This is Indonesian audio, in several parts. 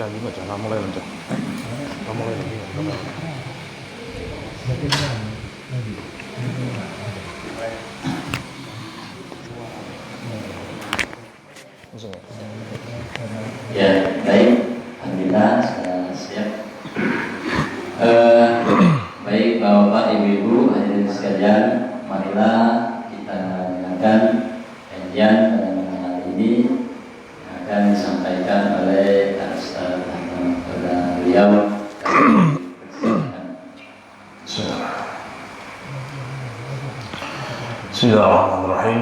자, 이거 자, mulai lanjut. Mulai lagi. Ya, baik. Alhamdulillah, saya siap. Baik, Bapak, Ibu-ibu, hadirin sekalian, marilah kita mendengarkan kajian pada malam hari ini yang akan disampaikan oleh Ustaz kepada beliau. Bismillahirrahmanirrahim.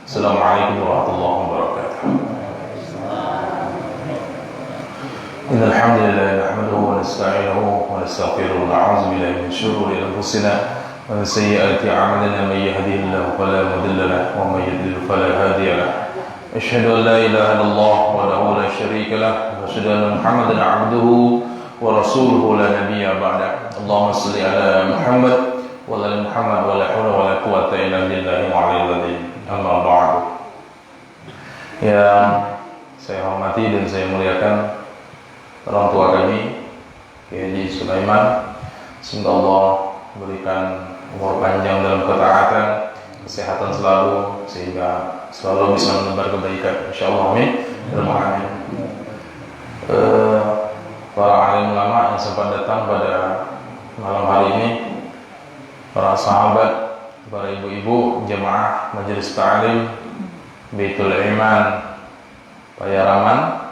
Assalamualaikum warahmatullahi wabarakatuh. إن الحمد لله نحمده ونستعينه ونستغفره ونعوذ بالله من شرور أنفسنا ومن سيئات أعمالنا من يهده الله فلا مضل له ومن يضلل فلا هادي له أشهد أن لا إله إلا الله وحده لا شريك له وأشهد أن محمدا عبده ورسوله لا نبي بعده اللهم صل على محمد وعلى آل محمد ولا حول ولا قوة إلا بالله العلي العظيم أما بعد. Yang saya hormati dan saya muliakan orang tua kami, Kiai Haji Sulaiman, semoga Allah berikan umur panjang dalam ketaatan, kesehatan selalu, sehingga selalu bisa menebar kebaikan, insyaallah, amin. Para alim ulama yang sempat datang pada malam hari ini, para sahabat, para ibu-ibu, jemaah majelis ta'lim Baitul Iman Payaraman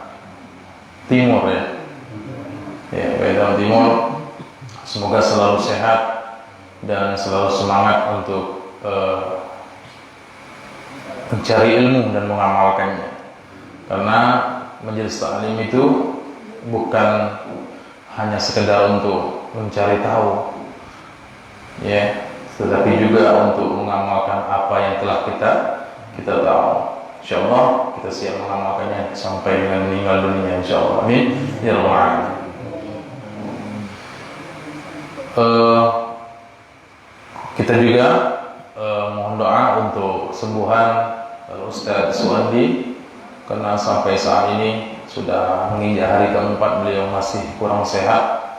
Timur, Payaraman Timur, semoga selalu sehat dan selalu semangat untuk mencari ilmu dan mengamalkannya. Karena majelis ta'lim itu bukan hanya sekedar untuk mencari tahu, tetapi juga untuk mengamalkan apa yang telah kita tahu. Insyaallah kita siap mengamalkannya sampai dengan meninggal dunia, insyaallah, amin ya rabbal alamin. Kita juga mohon doa untuk kesembuhan Ustaz Suwandi, karena sampai saat ini sudah menginjak hari keempat beliau masih kurang sehat.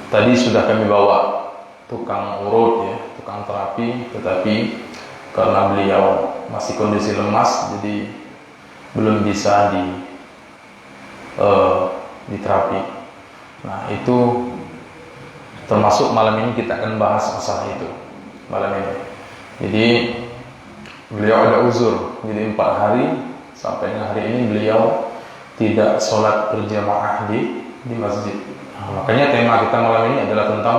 Tadi sudah kami bawa tukang urut, tukang terapi, tetapi karena beliau masih kondisi lemas, jadi belum bisa diterapi. Nah, itu termasuk malam ini kita akan bahas masalah itu malam ini. Jadi beliau ada uzur, jadi 4 hari sampai hari ini beliau tidak sholat berjamaah di masjid. Nah, makanya tema kita malam ini adalah tentang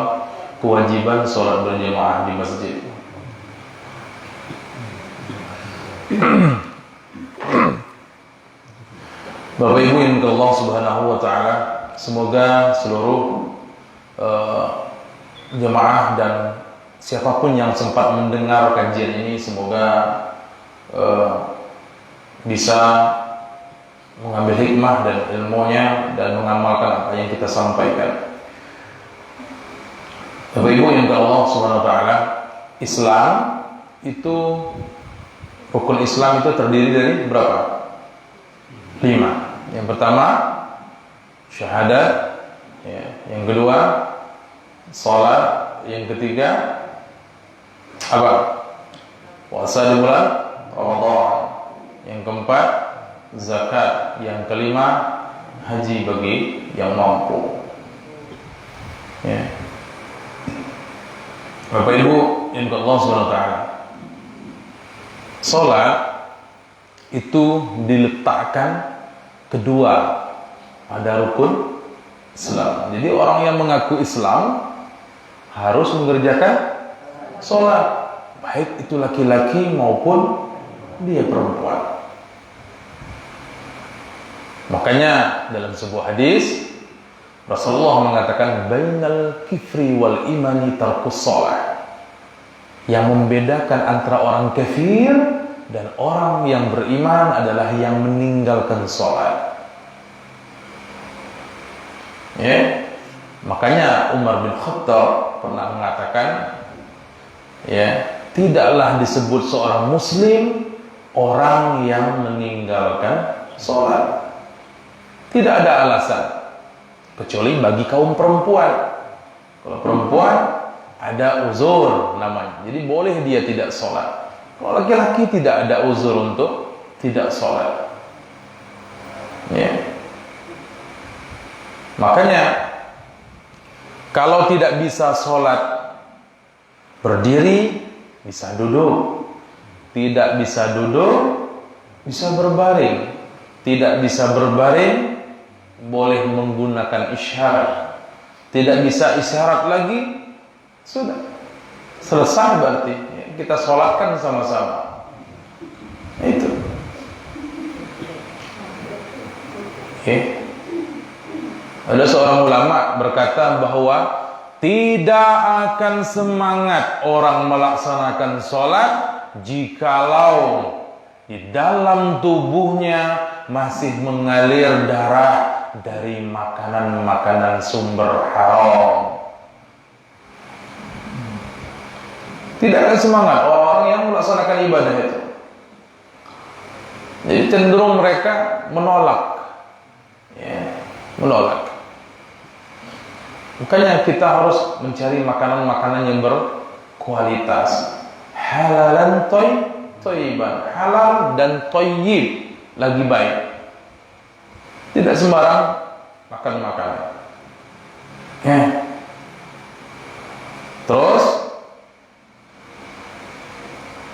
kewajiban sholat berjamaah di masjid. Bapak Ibu yang Allah Subhanahu wa taala, semoga seluruh jemaah dan siapapun yang sempat mendengar kajian ini, semoga bisa mengambil hikmah dan ilmunya dan mengamalkan apa yang kita sampaikan. Bapak Ibu yang Allah Subhanahu wa taala, Islam itu, rukun Islam itu terdiri dari berapa? 5. Yang pertama syahadat, yang kedua salat, yang ketiga apa? Puasa di bulan Ramadan, yang keempat zakat, yang kelima haji bagi yang mampu. Bapak Ibu yang Allah Subhanahu wa taala, salat itu diletakkan kedua pada rukun Islam. Jadi orang yang mengaku Islam harus mengerjakan salat, baik itu laki-laki maupun dia perempuan. Makanya dalam sebuah hadis Rasulullah mengatakan bainal kifri wal imani tarkus shalah. Yang membedakan antara orang kafir dan orang yang beriman adalah yang meninggalkan sholat. Makanya Umar bin Khattab pernah mengatakan, tidaklah disebut seorang muslim orang yang meninggalkan sholat. Tidak ada alasan kecuali bagi kaum perempuan. Kalau perempuan ada uzur namanya, jadi boleh dia tidak sholat. Kalau laki-laki tidak ada uzur untuk tidak sholat. Ya. Makanya kalau tidak bisa sholat berdiri, bisa duduk. Tidak bisa duduk, bisa berbaring. Tidak bisa berbaring, boleh menggunakan isyarat. Tidak bisa isyarat lagi, sudah selesai berarti. Kita sholatkan sama-sama. Itu. Okay. Ada seorang ulama berkata bahwa tidak akan semangat orang melaksanakan sholat jikalau di dalam tubuhnya masih mengalir darah dari makanan-makanan sumber haram. Tidak akan semangat orang yang melaksanakan ibadah itu. Jadi cenderung mereka menolak, ya, menolak. Makanya kita harus mencari makanan-makanan yang berkualitas, halalan thayyiban, halal dan thayyib, lagi baik. Tidak sembarang makan makanan. Ya. Terus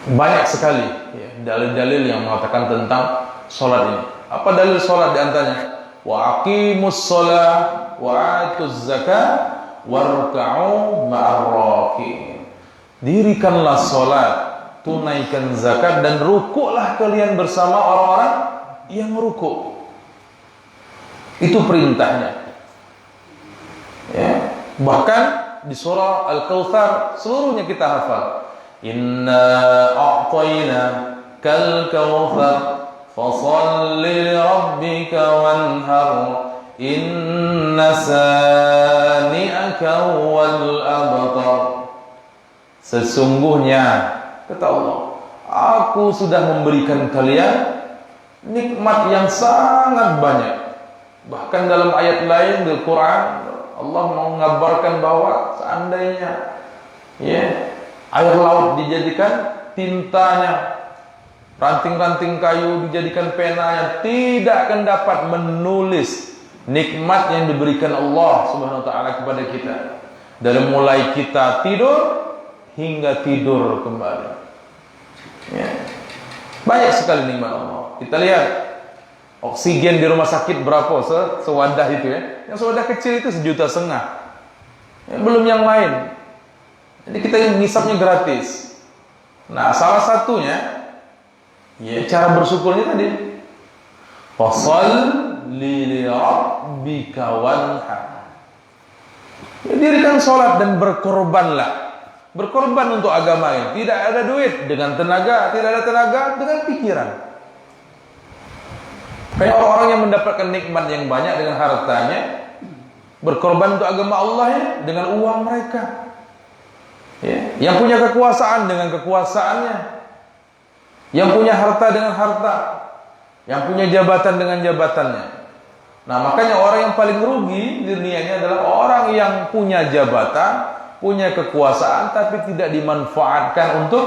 banyak sekali ya, dalil-dalil yang mengatakan tentang sholat ini. Apa dalil sholat diantaranya? Wa aqimus sholat wa atuz zakat warka'u ma'ar raki'in. Dirikanlah sholat, tunaikan zakat, dan rukuklah kalian bersama orang-orang yang rukuk. Itu perintahnya. Ya. Bahkan di surah Al-Kautsar seluruhnya kita hafal. Inna a'tayna kal kautsar fasholli li rabbika wanhar inna sani'aka wal abtar. Sesungguhnya kata Allah, aku sudah memberikan kalian nikmat yang sangat banyak. Bahkan dalam ayat lain di Quran Allah mengabarkan bahwa seandainya ya, air laut dijadikan tintanya, ranting-ranting kayu dijadikan penanya, tidak akan dapat menulis nikmat yang diberikan Allah Subhanahu wa taala kepada kita. Dari mulai kita tidur hingga tidur kembali. Ya. Banyak sekali nikmat Allah. Kita lihat oksigen di rumah sakit berapa sewadah itu ya. Yang sewadah kecil itu 1,5 juta. Ya, belum yang lain. Jadi kita ngisapnya gratis. Nah, salah satunya ya cara bersyukurnya tadi. Fasholli li rabbika wanhar. Ya, dirikan sholat dan berkorbanlah. Berkorban untuk agama ini. Tidak ada duit dengan tenaga, tidak ada tenaga dengan pikiran. Kayak orang-orang yang mendapatkan nikmat yang banyak dengan hartanya, berkorban untuk agama Allah ya, dengan uang mereka. Ya. Yang punya kekuasaan dengan kekuasaannya, yang punya harta dengan harta, yang punya jabatan dengan jabatannya. Nah, makanya orang yang paling rugi di dunia ini adalah orang yang punya jabatan, punya kekuasaan, tapi tidak dimanfaatkan untuk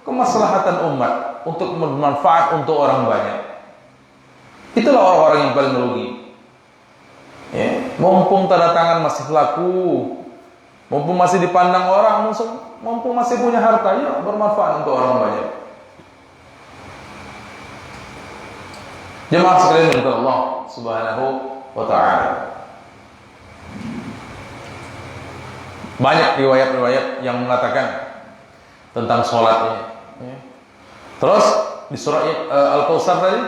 kemaslahatan umat, untuk bermanfaat untuk orang banyak. Itulah orang-orang yang paling rugi. Ya. Mumpung tanda tangan masih laku, mumpung masih dipandang orang, mumpung masih punya harta, ya bermanfaat untuk orang banyak. Jemaah sekalian dari Allah Subhanahu wa taala. Banyak riwayat-riwayat yang mengatakan tentang sholat ini. Ya. Terus di surah Al-Kautsar tadi,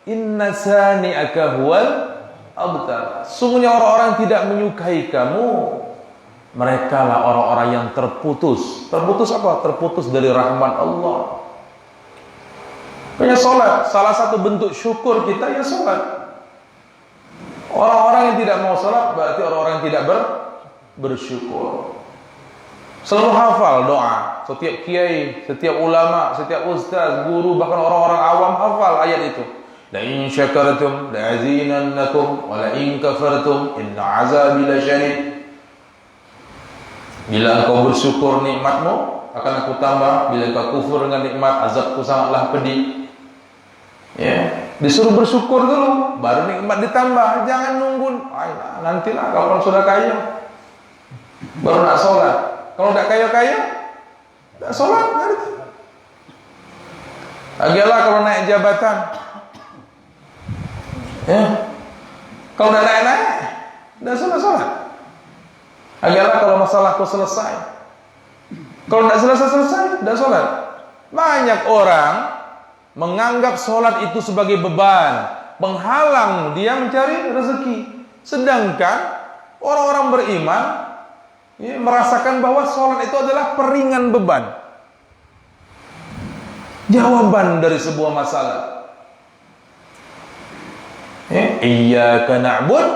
inna sani'aka huwal abtar. Sungguhnya orang-orang yang tidak menyukai kamu, mereka lah orang-orang yang terputus. Terputus apa? Terputus dari rahmat Allah. Punya sholat, salah satu bentuk syukur kita ya sholat. Orang-orang yang tidak mau sholat berarti orang-orang yang tidak bersyukur. Selalu hafal doa. Setiap kiai, setiap ulama, setiap ustaz, guru, bahkan orang-orang awam hafal ayat itu. La in syakartum la azinannakum wa la in kafartum inna azabi lasyadid. Bila engkau bersyukur nikmatmu, akan aku tambah. Bila engkau kufur dengan nikmat, azabku sangatlah pedih. Ya, disuruh bersyukur dulu, baru nikmat ditambah. Jangan nunggu, nantilah kapan sudah kaya, baru nak sholat. Kalau tidak kaya-kaya, tidak sholat. Agilah kalau naik jabatan, ya, kalau tidak naik-naik, tidak sholat. Agilah kalau masalahku selesai, kalau tidak selesai, tidak sholat. Banyak orang menganggap sholat itu sebagai beban, menghalang dia mencari rezeki. Sedangkan orang-orang beriman merasakan bahwa sholat itu adalah peringan beban, jawaban dari sebuah masalah. Iyyaka na'bud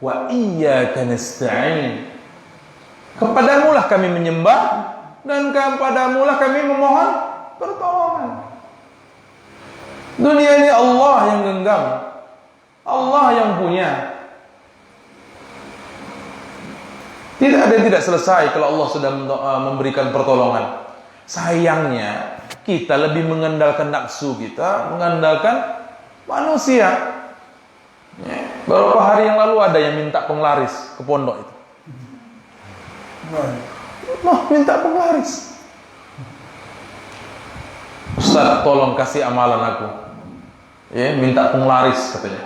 wa iyyaka nasta'in. Kepadamulah kami menyembah dan kepadamulah kami memohon pertolongan. Dunia ini Allah yang genggam, Allah yang punya. Tidak ada yang tidak selesai kalau Allah sudah memberikan pertolongan. Sayangnya kita lebih mengandalkan nafsu kita, mengandalkan manusia. Beberapa hari yang lalu ada yang minta penglaris ke pondok itu. Minta penglaris. Ustaz, tolong kasih amalan aku. Minta penglaris katanya.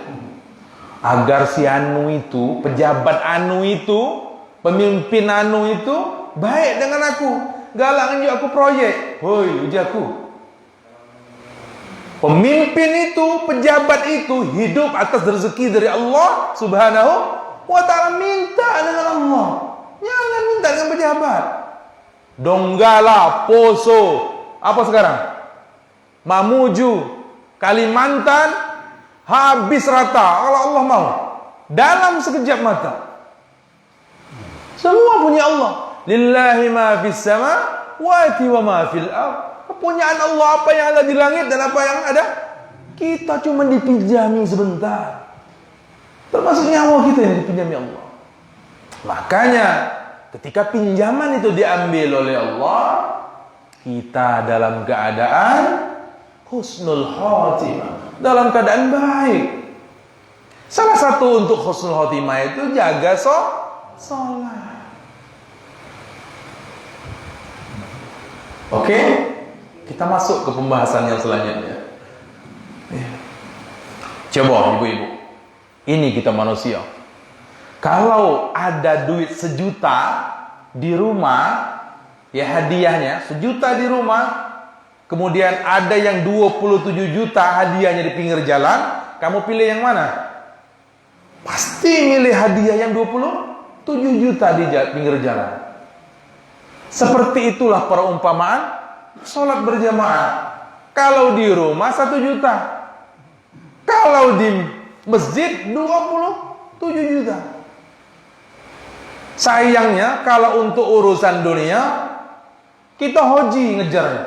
Agar si anu itu, pejabat anu itu, pemimpin anu itu baik dengan aku, galak nunjuk aku proyek. Hoi, uji aku. Pemimpin itu, pejabat itu hidup atas rezeki dari Allah Subhanahu wa ta'ala. Minta dengan Allah, jangan minta dengan pejabat. Donggala, Poso, apa sekarang? Mamuju, Kalimantan, habis rata kalau Allah mau, dalam sekejap mata. Semua punya Allah. Lillahi ma fis samawati wa ma fil ardh. Kepunyaan Allah, apa yang ada di langit dan apa yang ada, kita cuma dipinjami sebentar. Termasuk nyawa kita yang dipinjami Allah. Makanya ketika pinjaman itu diambil oleh Allah, kita dalam keadaan husnul khotimah, dalam keadaan baik. Salah satu untuk husnul khotimah itu jaga sholat. Oke, kita masuk ke pembahasan yang selanjutnya. Coba ibu-ibu, ini kita manusia. Kalau ada duit 1 juta di rumah, ya hadiahnya 1 juta di rumah, kemudian ada yang 27 juta hadiahnya di pinggir jalan, kamu pilih yang mana? Pasti milih hadiah yang 27 juta di pinggir jalan. Seperti itulah perumpamaan sholat berjamaah. Kalau di rumah 1 juta, kalau di masjid 27 juta. Sayangnya kalau untuk urusan dunia kita hoji ngejarnya.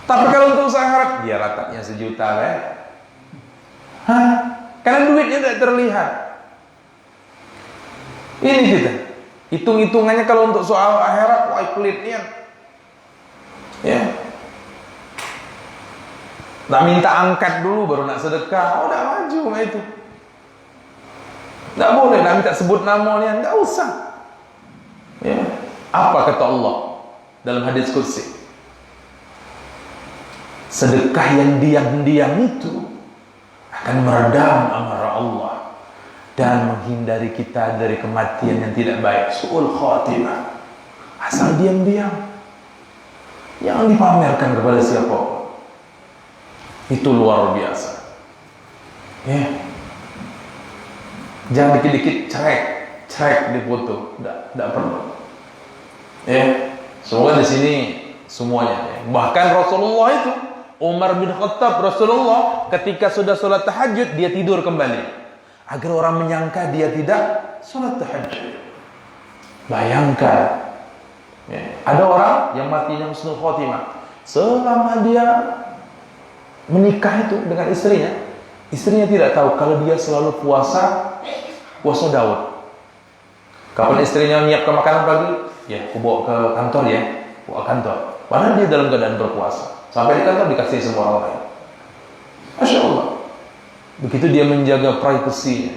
Tapi kalau untuk usaha akhirat, dia ratatnya 1 juta ya. Karena duitnya tidak terlihat. Ini kita hitung-hitungannya kalau untuk soal akhirat, wah pelitnya. Ya. Nak minta angkat dulu baru nak sedekah. Udah maju itu. Tak boleh nak minta sebut namanya, enggak usah. Ya. Apa kata Allah dalam hadis qudsi? Sedekah yang diam-diam itu akan meredam amarah Allah dan menghindari kita dari kematian yang tidak baik, su'ul khatimah. Asal diam-diam, jangan dipamerkan kepada siapa. Itu luar biasa. Ya. Jangan dikit-dikit cerek di foto, tidak perlu. Ya, semoga di sini semuanya. Ya. Bahkan Rasulullah itu, Umar bin Khattab, Rasulullah ketika sudah sholat tahajud dia tidur kembali agar orang menyangka dia tidak sholat tahajud. Bayangkan, ya, ada orang yang matinya husnul khotimah selama dia menikah itu dengan istrinya. Istrinya tidak tahu kalau dia selalu puasa Daud. Kapan istrinya menyiapkan makanan pagi, ya aku bawa ke kantor ya, bawa kantor. Padahal dia dalam keadaan berpuasa. Sampai di kantor dikasih semua orang lain. Masya Allah. Begitu dia menjaga privasinya.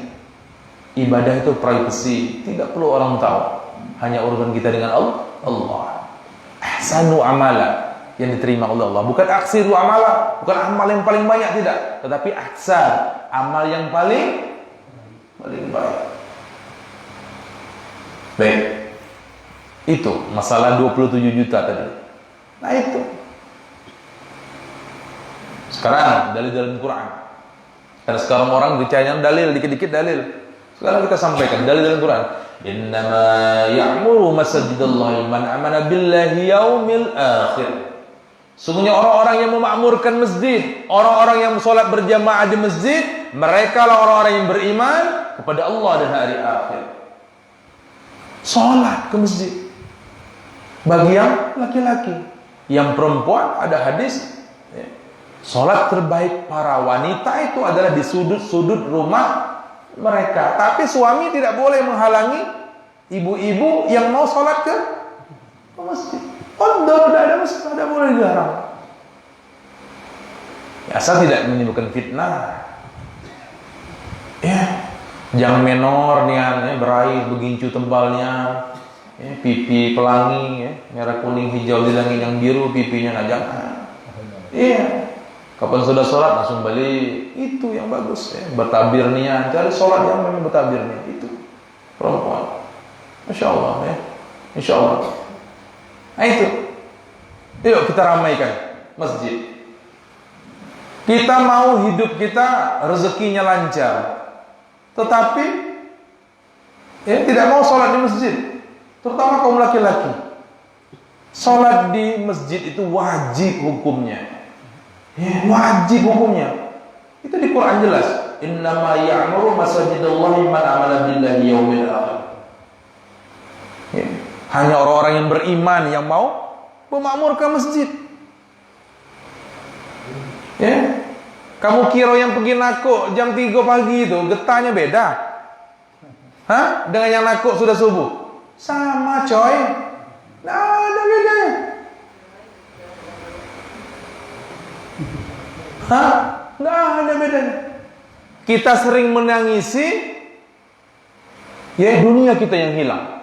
Ibadah itu privasi, tidak perlu orang tahu. Hanya urusan kita dengan Allah. Ahsanu amala, yang diterima oleh Allah. Bukan aksiru amala, bukan amal yang paling banyak, tidak. Tetapi aksar, amal yang paling baik. Baik. Itu masalah 27 juta tadi. Nah itu. Sekarang dalil-dalil Quran. Karena sekarang orang bicaranya dalil, dikit-dikit dalil. Sekarang kita sampaikan dalil-dalil Quran. Innama ya'muru masjidallahi man amana billahi yaumil akhir. Sungguhnya orang-orang yang memakmurkan masjid, orang-orang yang sholat berjamaah di masjid, mereka lah orang-orang yang beriman kepada Allah dan hari akhir. Sholat ke masjid. Bagi yang laki-laki, yang perempuan ada hadis, sholat terbaik para wanita itu adalah di sudut-sudut rumah mereka. Tapi suami tidak boleh menghalangi ibu-ibu yang mau sholat ke masjid. Qadar tidak ada masalah, tidak boleh dilarang. Asal tidak menimbulkan fitnah. Ya, jangan menor nih, berair begincu tembalnya, ya, pipi pelangi, ya, merah kuning hijau dilangin yang biru pipinya, jangan. Iya. Kapan sudah sholat langsung balik, itu yang bagus. Ya. Bertabir niat, cari sholat yang memang bertabir niat itu perempuan. Masya Allah, ya, Insya Allah. Nah itu, yuk kita ramaikan masjid. Kita mau hidup kita rezekinya lancar, tetapi ya, tidak mau sholat di masjid, terutama kaum laki-laki. Sholat di masjid itu wajib hukumnya, ya, wajib hukumnya. Itu di Quran jelas. Innama ya'muru masajidallahi man amana billahi yaumil akhir. Ya. Hanya orang-orang yang beriman yang mau memakmurkan masjid. Ya. Kamu kira yang pergi nakuk jam 3 pagi itu getahnya beda? Hah? Dengan yang nakuk sudah subuh? Sama coy. Nah, ada bedanya. Hah? Nggak ada bedanya. Kita sering menangisi ya dunia kita yang hilang.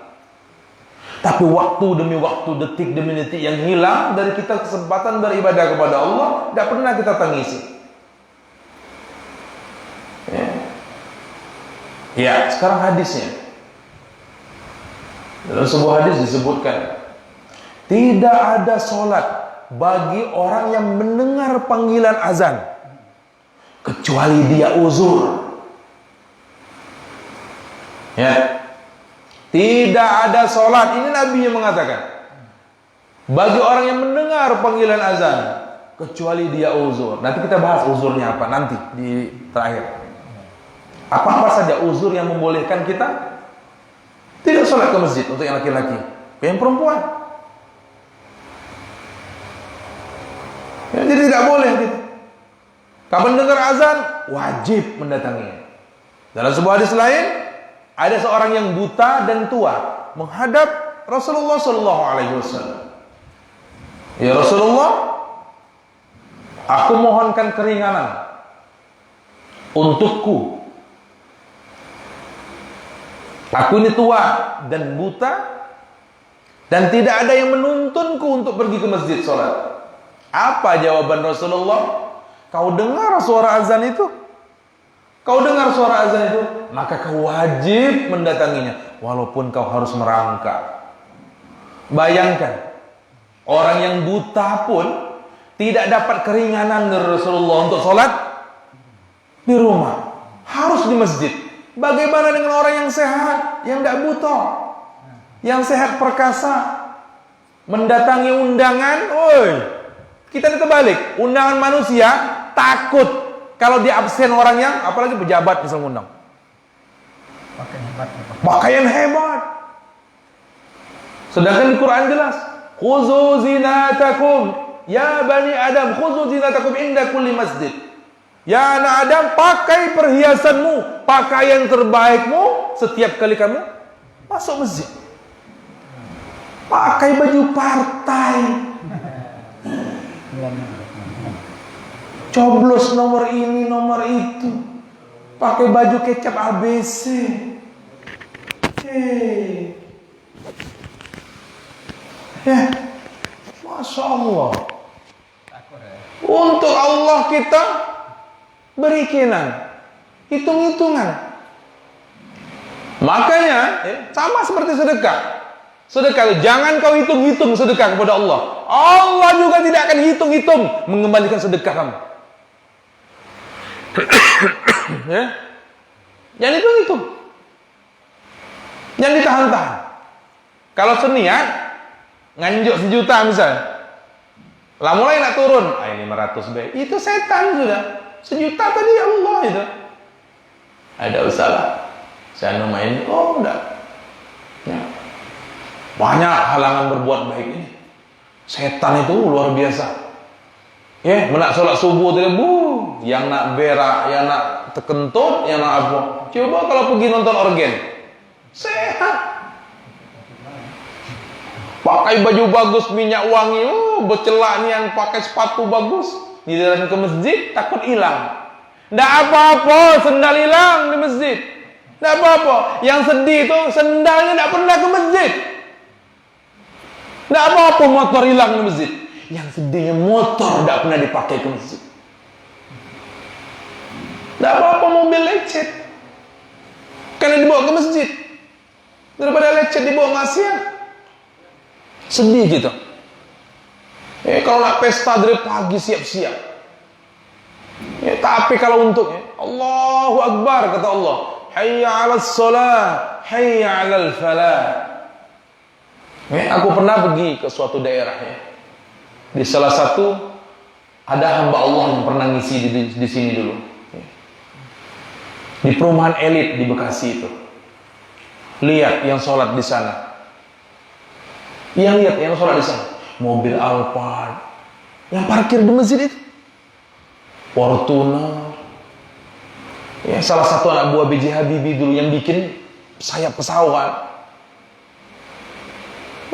Tapi waktu demi waktu, detik demi detik yang hilang dari kita kesempatan beribadah kepada Allah, tidak pernah kita tangisi. Ya, sekarang hadisnya. Dalam sebuah hadis disebutkan, tidak ada sholat bagi orang yang mendengar panggilan azan kecuali dia uzur. Ya. Tidak ada sholat, ini Nabi yang mengatakan, bagi orang yang mendengar panggilan azan kecuali dia uzur. Nanti kita bahas uzurnya apa nanti di terakhir. Apa-apa saja uzur yang membolehkan kita tidak sholat ke masjid untuk yang laki-laki, yang perempuan. Ya, jadi tidak boleh gitu. Kapan dengar azan wajib mendatanginya. Dalam sebuah hadis lain, ada seorang yang buta dan tua menghadap Rasulullah SAW. Ya Rasulullah, aku mohonkan keringanan untukku. Aku ini tua dan buta dan tidak ada yang menuntunku untuk pergi ke masjid sholat. Apa jawaban Rasulullah? Kau dengar suara azan itu? Kau dengar suara azan itu? Maka kau wajib mendatanginya, walaupun kau harus merangkak. Bayangkan, orang yang buta pun tidak dapat keringanan dari Rasulullah untuk sholat di rumah, harus di masjid. Bagaimana dengan orang yang sehat, yang tidak buta, yang sehat perkasa, mendatangi undangan? Oi, kita terbalik, undangan manusia takut kalau di absen orang yang, apalagi pejabat misalnya undang. Pakaian hebat. Sedangkan di Quran jelas, khuzu zinatakum ya bani Adam khudhu zinatakum inda kulli masjid. Ya anak Adam, pakai perhiasanmu, pakaian terbaikmu setiap kali kamu masuk masjid. Pakai baju partai, coblos nomor ini nomor itu, pakai baju kecap ABC. Ya, Masya Allah. Untuk Allah kita berikinan, hitung-hitungan. Makanya sama seperti sedekah. Sedekah itu jangan kau hitung-hitung sedekah kepada Allah. Allah juga tidak akan hitung-hitung mengembalikan sedekah kamu. Ya, jangan hitung-hitung, jangan ditahan-tahan. Kalau seniat nganjuk 1 juta misalnya, lah mulai nak turun, 500 B, itu setan sudah. 1 juta tadi Allah itu. Ada usaha, saya main, oh enggak. Ya. Banyak halangan berbuat baik ini. Setan itu luar biasa. Ya, menak sholat subuh tadi, yang nak berak, yang nak terkentut, yang nak apa. Coba kalau pergi nonton organ, sehat. Pakai baju bagus, minyak wangi, bercelak nih yang pakai sepatu bagus. Di dalam ke masjid, takut hilang. Nggak apa-apa, sendal hilang di masjid. Nggak apa-apa. Yang sedih itu, sendalnya nggak pernah ke masjid. Nggak apa-apa motor hilang di masjid. Yang sedihnya motor nggak pernah dipakai ke masjid. Nggak apa-apa mobil lecet, karena dibawa ke masjid. Daripada lecet dibawa maksiat, sedih gitu. Kalau nak pesta dari pagi siap-siap. Tapi kalau untuk Allahu Akbar kata Allah, hayya 'alas shalah, hayya 'alal falah. Aku pernah pergi ke suatu daerah Di salah satu ada hamba Allah yang pernah ngisi di sini dulu. Di perumahan elit di Bekasi itu. Lihat yang sholat di sana. Lihat yang sholat di sana. Mobil Alphard yang parkir di masjid itu. Fortuner. Salah satu anak buah B.J. Habibie dulu yang bikin sayap pesawat.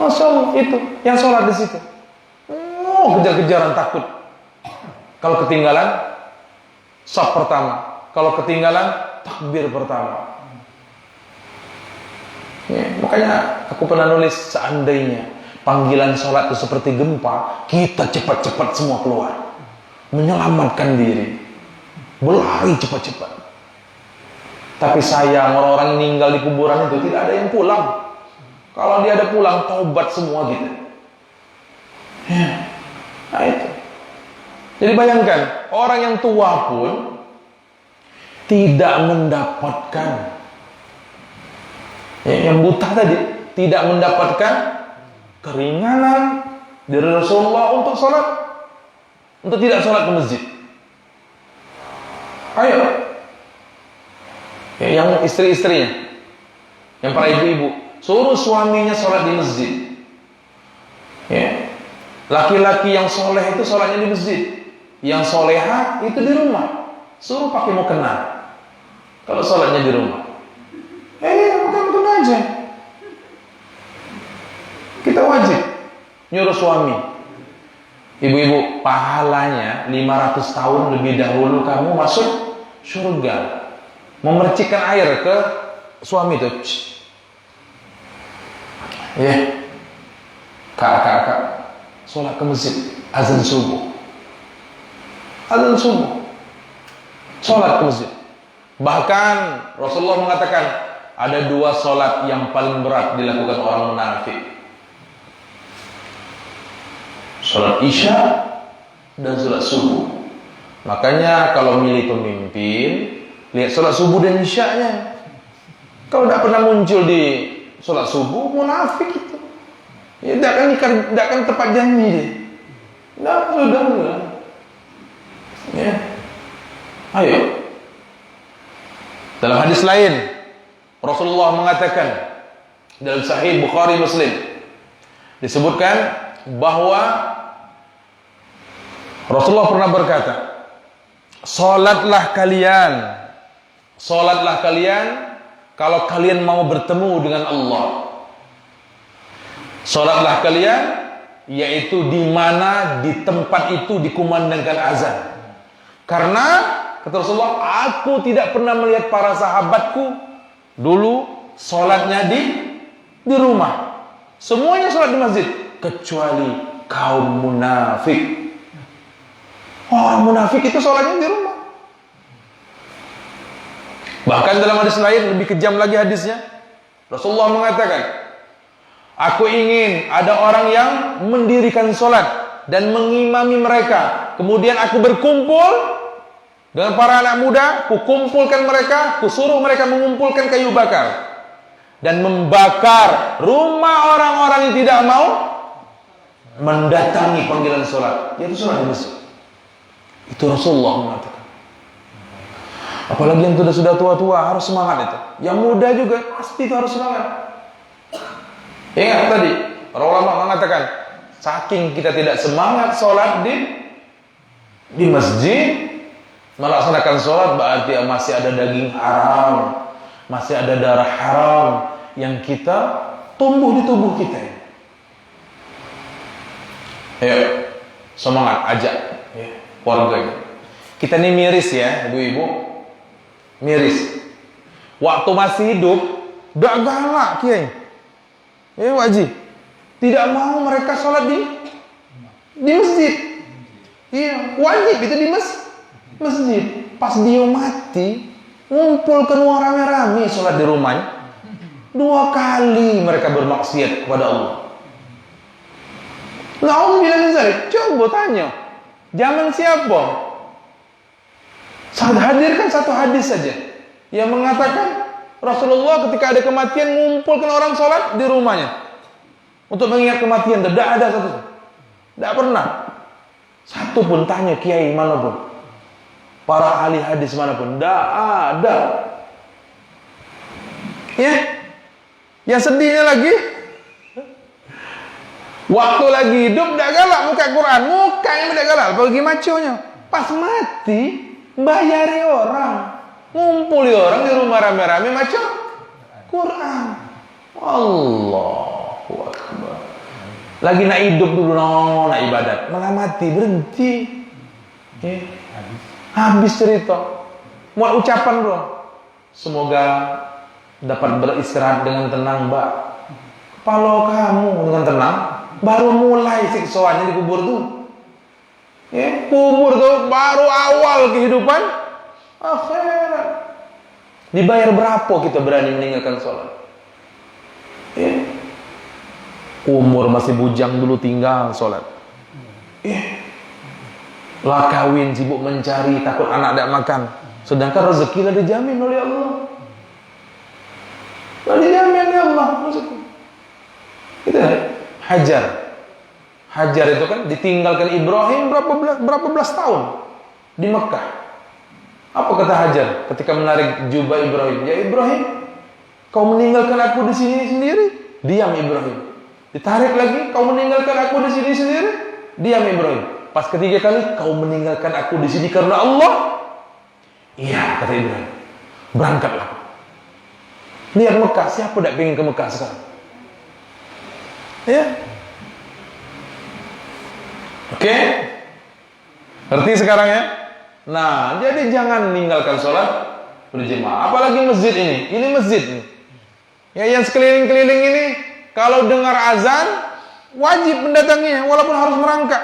Masya Allah, itu yang sholat di situ. Kejar-kejaran takut. Kalau ketinggalan shaf pertama, kalau ketinggalan takbir pertama. Makanya aku pernah nulis, seandainya panggilan sholat itu seperti gempa, kita cepat-cepat semua keluar, menyelamatkan diri, berlari cepat-cepat. Tapi sayang, orang-orang meninggal di kuburan itu tidak ada yang pulang. Kalau dia ada pulang, taubat semua gitu. Nah itu. Jadi bayangkan, orang yang tua pun tidak mendapatkan, yang buta tadi tidak mendapatkan keringanan dari Rasulullah untuk sholat, untuk tidak sholat ke masjid. Ayo, yang istri-istrinya, yang para ibu-ibu, suruh suaminya sholat di masjid. Laki-laki yang soleh itu sholatnya di masjid, yang soleha itu di rumah. Suruh pakai mukena kalau sholatnya di rumah. Bukan aja. Kita wajib nyuruh suami. Ibu-ibu, pahalanya 500 tahun lebih dahulu kamu masuk surga. Memercikkan air ke suami itu. Kak, sholat ke masjid, azan subuh, sholat ke masjid. Bahkan Rasulullah mengatakan ada 2 sholat yang paling berat dilakukan orang munafik, sholat isya dan sholat subuh. Makanya kalau milih pemimpin, lihat sholat subuh dan isyanya. Kalau tidak pernah muncul di sholat subuh, munafik itu. Tidak akan tepat janji dia. Sudah. Ayo. Dalam hadis lain, Rasulullah mengatakan dalam Sahih Bukhari Muslim disebutkan bahwa Rasulullah pernah berkata, Salatlah kalian kalau kalian mau bertemu dengan Allah. Salatlah kalian, yaitu di mana di tempat itu dikumandangkan azan. Karena kata Rasulullah, aku tidak pernah melihat para sahabatku dulu salatnya di rumah. Semuanya salat di masjid kecuali kaum munafik. Orang munafik itu salatnya di rumah. Bahkan dalam hadis lain lebih kejam lagi hadisnya. Rasulullah mengatakan, aku ingin ada orang yang mendirikan salat dan mengimami mereka. Kemudian aku berkumpul dengan para anak muda, kukumpulkan mereka, kusuruh mereka mengumpulkan kayu bakar dan membakar rumah orang-orang yang tidak mau mendatangi panggilan salat. Yaitu salat di masjid. Itu Rasulullah mengatakan. Apalagi yang sudah tua-tua harus semangat itu. Yang muda juga pasti itu harus semangat. Ingat tadi, para ulama mengatakan, saking kita tidak semangat sholat di masjid, melaksanakan sholat berarti masih ada daging haram, masih ada darah haram yang kita tumbuh di tubuh kita. Ayo, semangat, ajak keluarga. Kita ini miris ya, ibu-ibu. Miris. Waktu masih hidup, dak galak kiai. Wajib. Tidak mau mereka sholat di masjid. Iya, wajib itu di masjid. Pas dia mati, ngumpulkan uang rame-rame sholat di rumahnya. 2 kali mereka bermaksiat kepada Allah. Na'udzubillah min dzalik. Coba tanya. Zaman siapa? Saya hadirkan satu hadis saja yang mengatakan Rasulullah ketika ada kematian mengumpulkan orang sholat di rumahnya untuk mengingat kematian. Tidak ada satu, tidak pernah satu pun tanya kiai manapun, para ahli hadis manapun, tidak ada. Ya, yang sedihnya lagi, waktu lagi hidup tidak galak muka Quran, muka yang tidak galak, apalagi maconya. Pas mati bayari orang, ngumpuli orang di rumah rame-rame macam Quran. Allahu Akbar. Lagi nak hidup dulu, nak ibadat, malah mati berhenti. Habis cerita. Mau ucapan bro. Semoga dapat beristirahat dengan tenang, Mbak. Kalau kamu dengan tenang, baru mulai siksaannya di kubur tuh. Kubur tuh baru awal kehidupan akhirat. Dibayar berapa kita berani meninggalkan sholat? Umur masih bujang dulu tinggal sholat. Lah kawin sibuk mencari, takut anak tidak makan. Sedangkan rezeki lah dijamin oleh Allah. Lah dijamin oleh Allah rezeki. Itu Hajar. Hajar itu kan ditinggalkan Ibrahim berapa belas tahun di Mekah. Apa kata Hajar ketika menarik jubah Ibrahim? Ya Ibrahim, kau meninggalkan aku di sini sendiri? Diam Ibrahim. Ditarik lagi, kau meninggalkan aku di sini sendiri? Diam Ibrahim. Pas ketiga kali, kau meninggalkan aku di sini karena Allah? Iya, kata Ibrahim. Berangkatlah. Lihat Mekah, siapa tidak ingin ke Mekah sekarang? Ya. Oke? Ngerti sekarang ya? Nah, jadi jangan meninggalkan sholat berjemaah. Apalagi masjid ini. Ini masjid nih. Ya, yang sekeliling-keliling ini, kalau dengar azan, wajib mendatanginya, walaupun harus merangkak.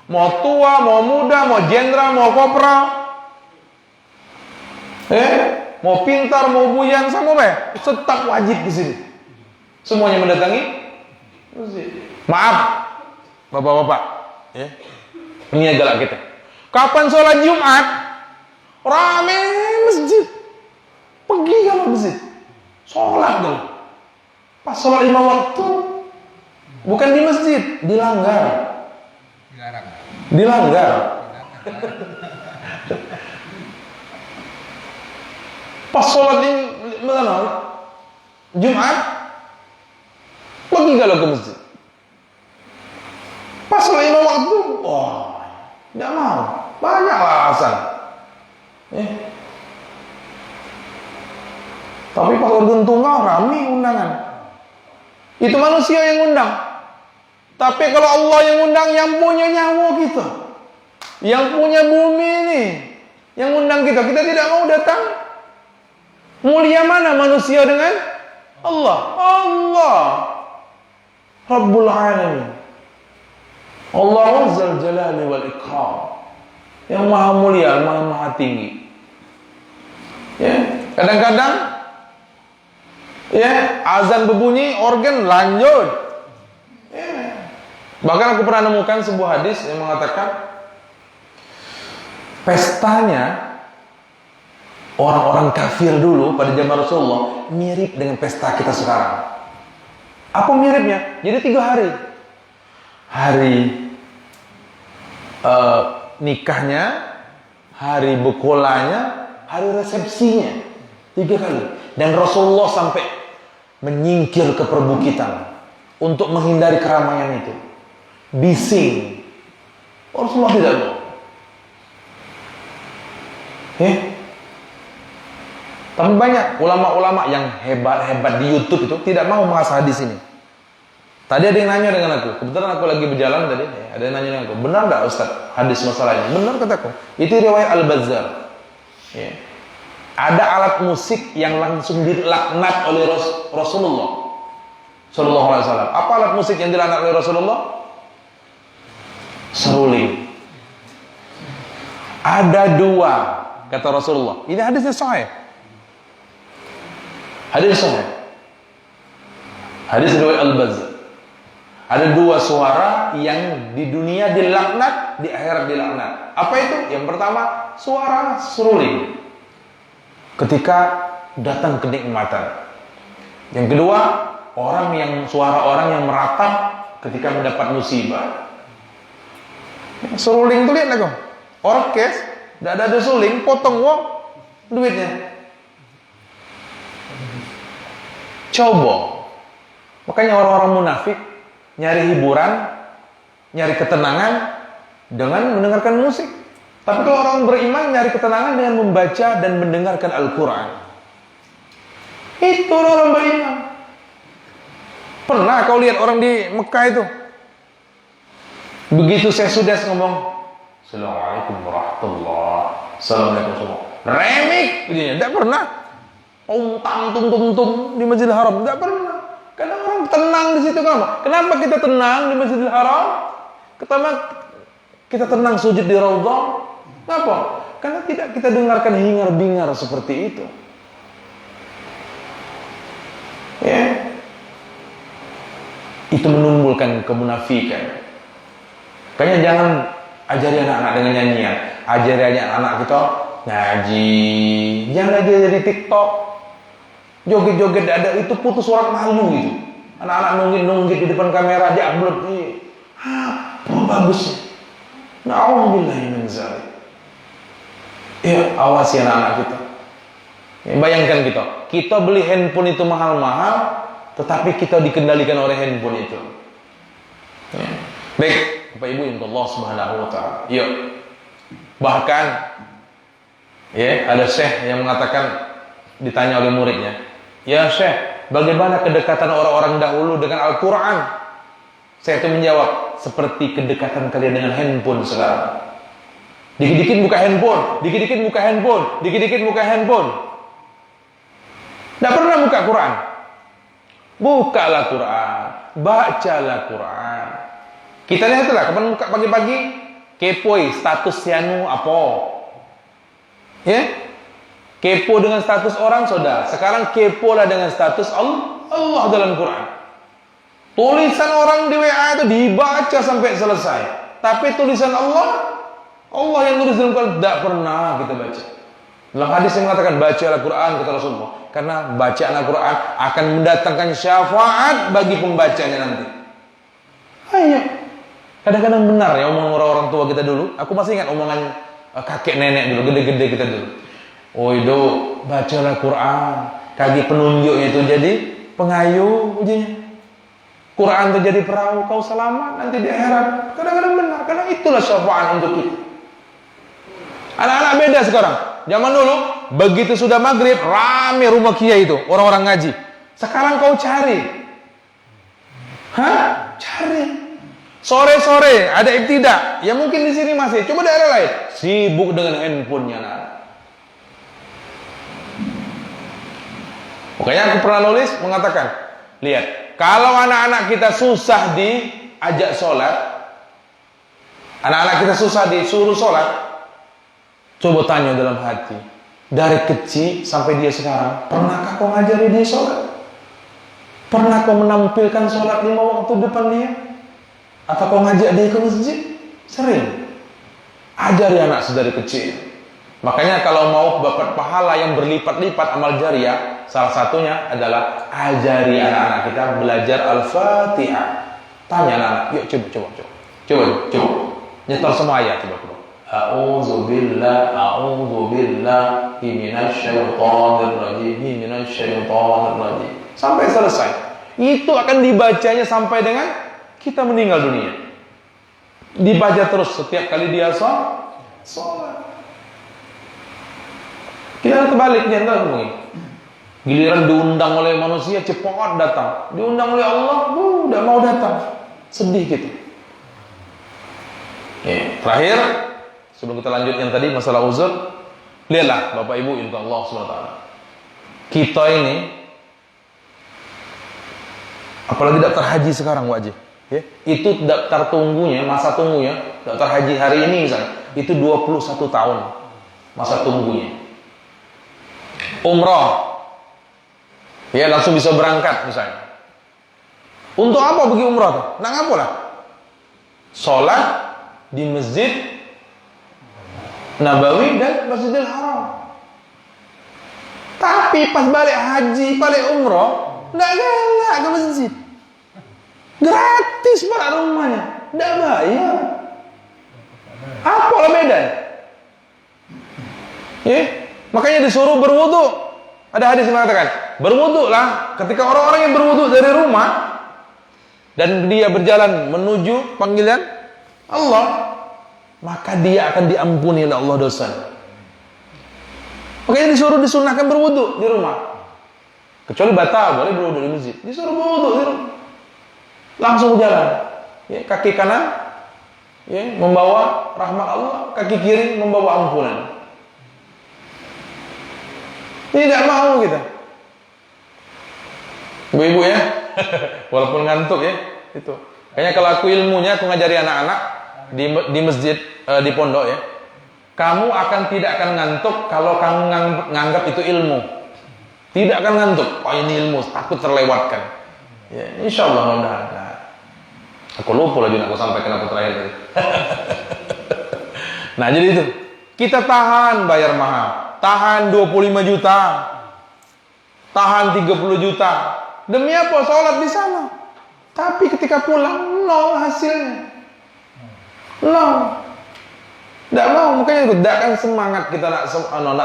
Mau tua, mau muda, mau jenderal, mau kopral. Mau pintar, mau buyan, sama apa? Tetap wajib di sini. Semuanya mendatangi masjid. Maaf, bapak-bapak. Ini galak kita. Kapan sholat Jumat? Rame masjid. Pergi kalau masjid. Sholat dulu. Pas sholat 5 waktu, bukan di masjid, dilanggar. Dilanggar. Pas sholat di mana? Jumat, pergi kalau ke masjid. Pas sholat 5 waktu, wah, Tidak mau. Banyak alasan. Tapi pas organ tunggal rame undangan. Itu manusia yang undang. Tapi kalau Allah yang undang, yang punya nyawa kita, yang punya bumi ini, yang undang kita tidak mau datang. Mulia mana manusia dengan Allah? Allah Rabbul Alamin, Allah Azzal Jalali wal Ikram, yang maha mulia, maha tinggi. Kadang-kadang azan berbunyi, organ lanjut. Bahkan aku pernah nemukan sebuah hadis yang mengatakan pestanya orang-orang kafir dulu pada zaman Rasulullah mirip dengan pesta kita sekarang. Apa miripnya? Jadi 3 hari. Hari nikahnya, hari bekolanya, hari resepsinya. 3 kali. Dan Rasulullah sampai menyingkir ke perbukitan untuk menghindari keramaian itu. Bising. Rasulullah tidak mau. Tapi banyak ulama-ulama yang hebat-hebat di YouTube itu tidak mau mengasah hadis ini. Tadi ada yang nanya dengan aku. Kebetulan aku lagi berjalan tadi. Ada yang nanya dengan aku. Benar tak Ustaz hadis masalah ini? Benar kataku. Itu riwayat Al-Bazzar. Ada alat musik yang langsung dilaknat oleh Rasulullah Sallallahu Alaihi Wasallam. Apa alat musik yang dilaknat oleh Rasulullah? Seruling. Ada 2 kata Rasulullah. Ini hadisnya sahih. Hadis sahih. Hadis riwayat Al-Bazzar. Ada 2 suara yang di dunia dilaknat, di akhirat dilaknat. Apa itu? Yang pertama, suara seruling ketika datang kenikmatan. Yang kedua, suara orang yang meratap ketika mendapat musibah. Seruling itu lihat lah kau. Orkes, tidak ada seruling, potong duitnya. Coba. Makanya orang-orang munafik nyari hiburan, nyari ketenangan dengan mendengarkan musik. Tapi kalau orang beriman nyari ketenangan dengan membaca dan mendengarkan Al-Quran. Itu orang beriman. Pernah kau lihat orang di Mekah itu? Begitu saya sudah ngomong Assalamualaikum warahmatullahi wabarakatuh, Assalamualaikum warahmatullahi wabarakatuh, remik begini, tidak pernah. Tum di Masjidil Haram, tidak pernah. Karena orang tenang di situ. Kenapa kita tenang di Masjidil Haram? Pertama, kita tenang sujud di Raudhah. Kenapa? Karena tidak kita dengarkan hingar-bingar seperti itu. Itu menumbuhkan kemunafikan. Kayaknya jangan ajari anak-anak dengan nyanyian. Ajari anak-anak kita ngaji. Jangan lagi jadi TikTok. Joget-joget ada itu putus suara malu gitu. Anak-anak nunggit di depan kamera dia upload. Apa bagusnya? Na'udzubillahi min dzalik. Awasi anak-anak kita. Bayangkan kita beli handphone itu mahal-mahal, tetapi kita dikendalikan oleh handphone itu. Baik, Bapak Ibu yang Allah Subhanahu wa taala. Bahkan ada syekh yang mengatakan, ditanya oleh muridnya, "Ya syekh, bagaimana kedekatan orang-orang dahulu dengan Al-Qur'an?" Saya itu menjawab, seperti kedekatan kalian dengan handphone sekarang. Dikit-dikit buka handphone, dikit-dikit buka handphone, dikit-dikit buka handphone. Tidak pernah buka Quran. Bukalah Quran, bacalah Quran. Kita lihatlah, kapan buka pagi-pagi, kepoi status sianu apa? Kepo dengan status orang sudah. Sekarang kepolah dengan status Allah dalam Quran. Tulisan orang di WA itu dibaca sampai selesai. Tapi tulisan Allah yang nulis dalam Quran tidak pernah kita baca. Dalam hadis yang mengatakan bacalah Quran kata Rasulullah, karena bacaan Al-Quran akan mendatangkan syafaat bagi pembacanya nanti. Kadang-kadang benar ya omongan orang-orang tua kita dulu. Aku masih ingat omongan kakek nenek dulu, gede-gede kita dulu. Itu bacalah Quran, kaki penunjuknya itu jadi pengayuh ujinya. Quran itu jadi perahu kau selamat nanti di akhirat. Kadang-kadang benar, karena itulah syafaat untuk kita. Anak-anak beda sekarang. Zaman dulu, begitu sudah maghrib, rame rumah kiai itu, orang-orang ngaji. Sekarang kau cari. Cari. Sore-sore ada ibtidak. Ya mungkin di sini masih. Coba daerah lain. Sibuk dengan handphonenya anak. Makanya aku pernah nulis mengatakan, lihat, kalau anak-anak kita susah diajak sholat, anak-anak kita susah disuruh sholat, coba tanya dalam hati, dari kecil sampai dia sekarang, pernahkah kau ngajari dia sholat? Pernah kau menampilkan sholat 5 waktu depan dia? Atau kau ngajak dia ke masjid? Sering. Ajari anak sedari kecil. Makanya kalau mau dapat pahala yang berlipat-lipat amal jariah, salah satunya adalah ajari anak-anak kita belajar Al-Fatihah. Tanya anak-anak, yuk coba. Nyetor semua ayat coba. A'udzubillahi minasyaitonir rajim. Sampai selesai. Itu akan dibacanya sampai dengan kita meninggal dunia. Dibaca terus setiap kali dia sholat. Kita terbaliknya enggak mungkin. Giliran diundang oleh manusia cepat datang. Diundang oleh Allah, udah mau datang. Sedih gitu. Terakhir, sebelum kita lanjut yang tadi masalah uzur, lihatlah Bapak Ibu insya Allah SWT. Kita ini apalagi daftar haji sekarang wajib, ya. Itu daftar tunggunya, masa tunggunya, daftar haji hari ini misalnya, itu 21 tahun masa tunggunya. Umrah, ya langsung bisa berangkat misalnya. Untuk apa pergi umrah tuh? Nak ngapa lah? Sholat di Masjid Nabawi dan Masjidil Haram. Tapi pas balik haji, balik umrah, nggak galak ke masjid. Gratis pada rumahnya, nggak bayar. Apa lah beda? Makanya disuruh berwudu. Ada hadis mengatakan, berwudulah ketika orang-orang yang berwudu dari rumah dan dia berjalan menuju panggilan Allah, maka dia akan diampuni oleh Allah dosa. Makanya disuruh disunahkan berwudu di rumah. Kecuali batal, boleh berwudu di masjid. Disuruh berwudu di rumah. Langsung berjalan. Ya, kaki kanan ya, membawa rahmat Allah, kaki kiri membawa ampunan. Tidak mau kita. Ibu-ibu ya, walaupun ngantuk ya, itu. Kayaknya kalau aku ilmunya, aku ngajari anak-anak di masjid, di pondok ya, kamu tidak akan ngantuk kalau kamu nganggap itu ilmu. Tidak akan ngantuk. Oh ini ilmu, takut terlewatkan. Ya, insya Allah mudah-mudahan. Nah, aku lupa lagi aku sampaikan apa terakhir tadi. Nah jadi itu, kita tahan bayar mahal, tahan 25 juta, tahan 30 juta. Demi apa? Sholat di sana. Tapi ketika pulang, nol hasilnya. Nol. Tidak mau, makanya tidak akan semangat kita nak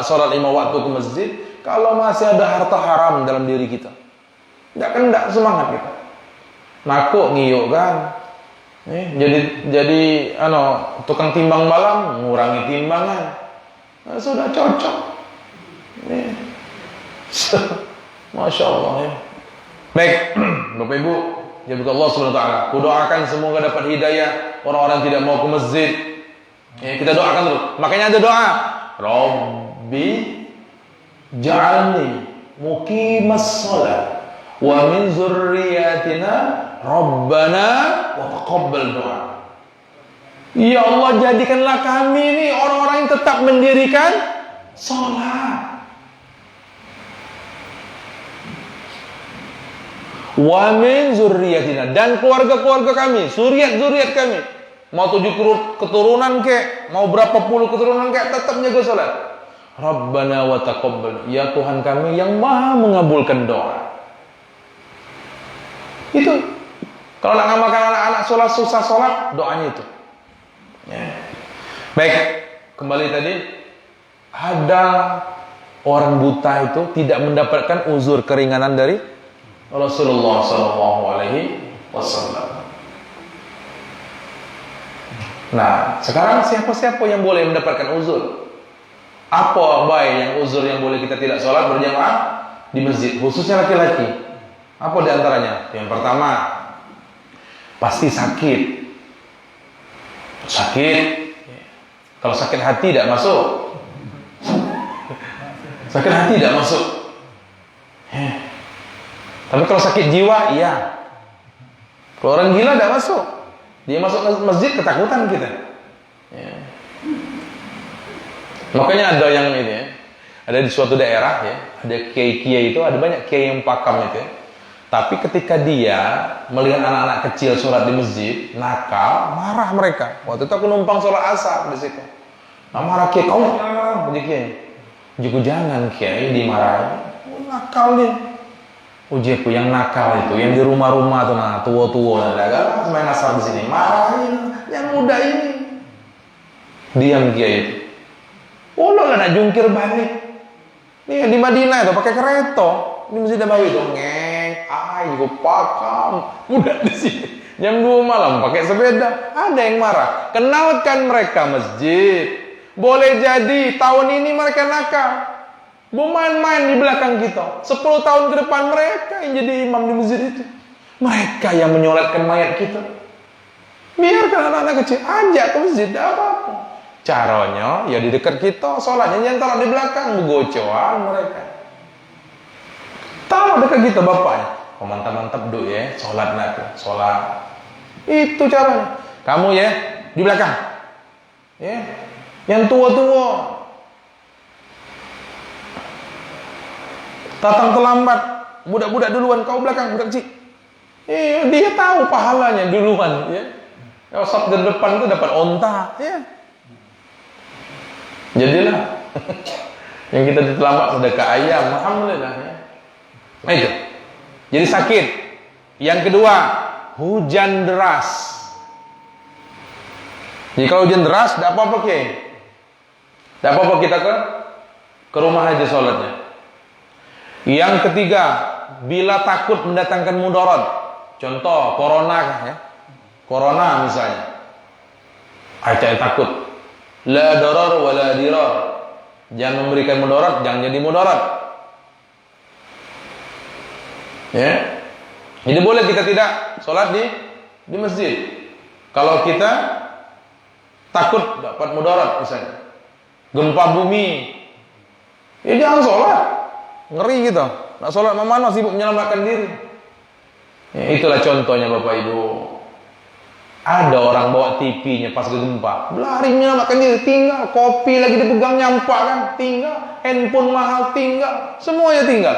sholat 5 waktu ke masjid kalau masih ada harta haram dalam diri kita. Tidak semangat kita. Nakuk ngiyuk kan. Jadi tukang timbang malam, ngurangi timbangan. Nah, sudah cocok. Masya Allah ya. Baik, Bapak Ibu, jazakallahu Allah Subhanahu wa taala. Kudoakan semoga dapat hidayah orang-orang tidak mau ke masjid. Ya, kita doakan dulu. Makanya ada doa. Rabbi ja'alni muqimas shalah wa min dzurriyyatina rabbana wa taqabbal doa. Ya Allah, jadikanlah kami ini orang-orang yang tetap mendirikan salat. Wa min dzurriyyatina, dan keluarga-keluarga kami, zuriat-zuriat kami. Mau 7 keturunan kek, mau berapa puluh keturunan kek, tetap jaga salat. Rabbana wa taqabbal, ya Tuhan kami yang Maha mengabulkan doa. Itu. Kalau nak ngamalkan anak-anak sholat susah sholat, doanya itu. Ya. Baik, kembali tadi, ada orang buta itu tidak mendapatkan uzur keringanan dari Rasulullah SAW. Nah, sekarang siapa-siapa yang boleh mendapatkan uzur? Apa baik yang uzur yang boleh kita tidak sholat berjamaah di masjid, khususnya laki-laki? Apa di antaranya? Yang pertama, pasti sakit. Sakit. Kalau sakit hati tidak masuk. Sakit hati tidak masuk. Tapi kalau sakit jiwa, iya. Kalau orang gila tidak masuk. Dia masuk masjid ketakutan kita. Makanya ada yang ini ya, ada di suatu daerah ya, ada kiai-kiai itu, ada banyak kiai yang pakam itu ya. Tapi ketika dia melihat anak-anak kecil sholat di masjid, nakal, marah mereka. Waktu itu aku numpang sholat asar di situ. Nah, marah kiai, kau puji kiai. Juga jangan kiai dimarahi. Nakal dia. Ujiku yang nakal itu, yang di rumah-rumah tuh, nah tua-tua, ada main asar di sini, marahin yang muda ini. Diam kiai itu. Oh lo nak jungkir balik. Nih di Madinah itu pakai kereta. Di Masjid Nabawi itu juga pakam. Mudah di sini. Jam 2 malam pakai sepeda. Ada yang marah. Kenalkan mereka masjid. Boleh jadi tahun ini mereka nakal. Mau main-main di belakang kita. 10 tahun ke depan mereka yang jadi imam di masjid itu. Mereka yang menyolatkan mayat kita. Biarkan anak-anak kecil ajak ke masjid, tidak apa-apa. Caranya ya di dekat kita, sholatnya jangan taruh di belakang, begocoan mereka. Taruh dekat kita bapaknya. Oh, mantap-mantap dulu ya, sholat nanti, sholat. Itu caranya. Kamu ya di belakang. Ya. Yang tua-tua datang terlambat, budak-budak duluan, kau belakang, budak kecil. Dia tahu pahalanya duluan ya. Kalau sabda depan itu dapat onta ya. Jadilah yang kita terlambat sedekah ayam, alhamdulillah ya. Nah itu. Jadi sakit. Yang kedua, hujan deras. Jadi kalau hujan deras, tidak apa-apa kiai. Tidak apa-apa kita ke rumah aja sholatnya. Yang ketiga, bila takut mendatangkan mudarat. Contoh corona ya. Corona misalnya. Ayat takut. La darar wa la dirar. Jangan memberikan mudarat, jangan jadi mudarat. Ya. Jadi boleh kita tidak sholat di masjid. Kalau kita takut dapat mudarat misalnya. Gempa bumi. Ya jangan sholat. Ngeri gitu. Nak sholat mana sibuk menyelamatkan diri. Ya, itulah contohnya Bapak Ibu. Ada orang bawa TV-nya pas gempa, lari menyelamatkan diri, tinggal kopi lagi dipegang nyampak kan, tinggal handphone mahal tinggal, semuanya tinggal,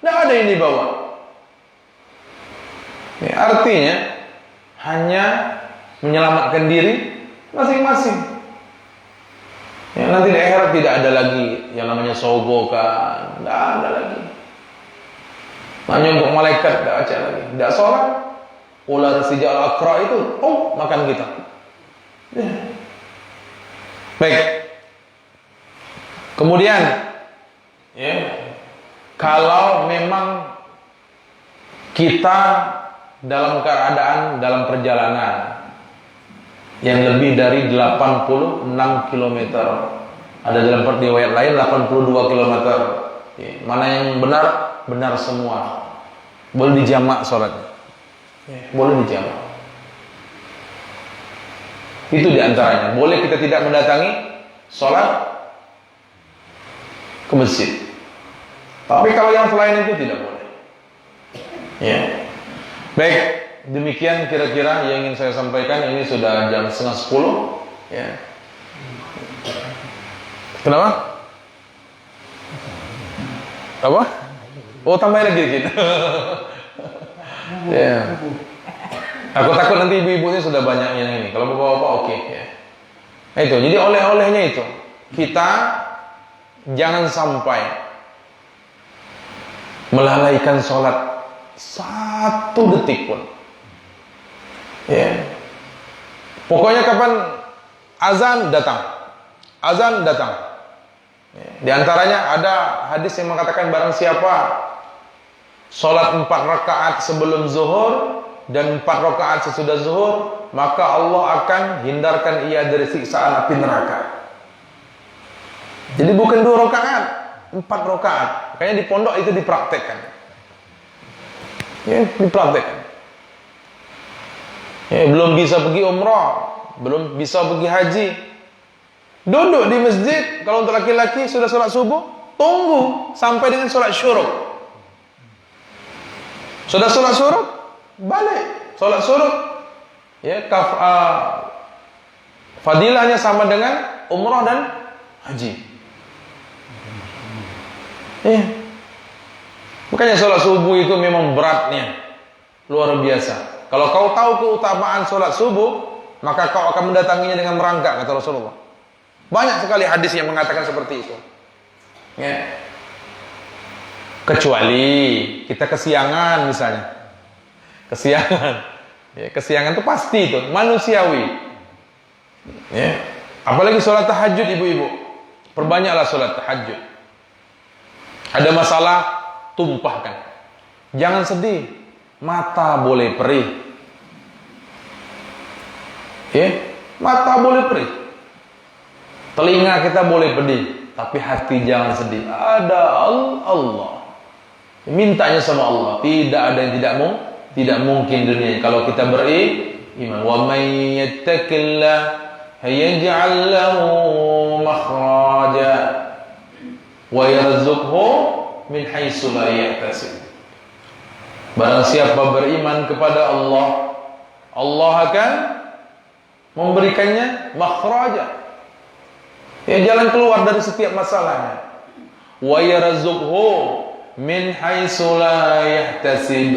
tidak ada yang dibawa. Ya, artinya hanya menyelamatkan diri masing-masing. Ya, nanti di akhirat tidak ada lagi yang namanya sogokan, tidak ada lagi. Hanya untuk malaikat tidak ada lagi, tidak sholat. Ular sejak akra itu, makan kita. Ya. Baik. Kemudian, ya, kalau memang kita dalam keadaan dalam perjalanan yang lebih dari 86 km, ada dalam riwayat lain 82 km. Ya, mana yang benar? Benar semua. Boleh dijamak sholatnya. Boleh dijamak. Itu diantaranya. Boleh kita tidak mendatangi sholat ke masjid. Tapi kalau yang selain itu tidak boleh. Ya. Baik, demikian kira-kira yang ingin saya sampaikan. Ini sudah jam 9:30. Ya. Kenapa? Apa? Oh, tambah lagi dikit. Ya. Aku takut nanti ibu-ibunya sudah banyak yang ini. Kalau bapak-bapak oke. Ya. Nah, itu. Jadi oleh-olehnya itu. Kita jangan sampai melalaikan sholat satu detik pun. Ya. Pokoknya kapan azan datang. Azan datang. Ya. Di antaranya ada hadis yang mengatakan barang siapa sholat 4 rakaat sebelum zuhur dan 4 rakaat sesudah zuhur, maka Allah akan hindarkan ia dari siksaan api neraka. Jadi bukan 2 rakaat, 4 rakaat. Makanya di pondok itu dipraktekkan. Ya, dipraktekkan. Ya, belum bisa pergi umrah, belum bisa pergi haji. Duduk di masjid, kalau untuk laki-laki sudah sholat subuh, tunggu sampai dengan sholat syuruk. Sudah sholat syuruk, balik. Sholat syuruk, ya, fadilahnya sama dengan umrah dan haji. Makanya sholat subuh itu memang beratnya, luar biasa. Kalau kau tahu keutamaan sholat subuh, maka kau akan mendatanginya dengan merangkak, kata Rasulullah. Banyak sekali hadis yang mengatakan seperti itu. Ya. Kecuali kita kesiangan misalnya. Kesiangan. Ya, kesiangan itu pasti itu, manusiawi. Ya. Apalagi sholat tahajud ibu-ibu. Perbanyaklah sholat tahajud. Ada masalah, tumpahkan. Jangan sedih. Mata boleh perih. Ya, mata boleh perih. Telinga kita boleh pedih, tapi hati jangan sedih. Ada Allah. Mintanya sama Allah. Tidak ada yang tidak mungkin dunia kalau kita beriman. Wa may yattaqillah yaj'al lahu makhraja wa yarzuqhu min haitsu la yahtasib. Barang siapa beriman kepada Allah, Allah akan memberikannya makhraja, ya, jalan keluar dari setiap masalahnya. Wa yarzuqhu min haitsu la yahtasib.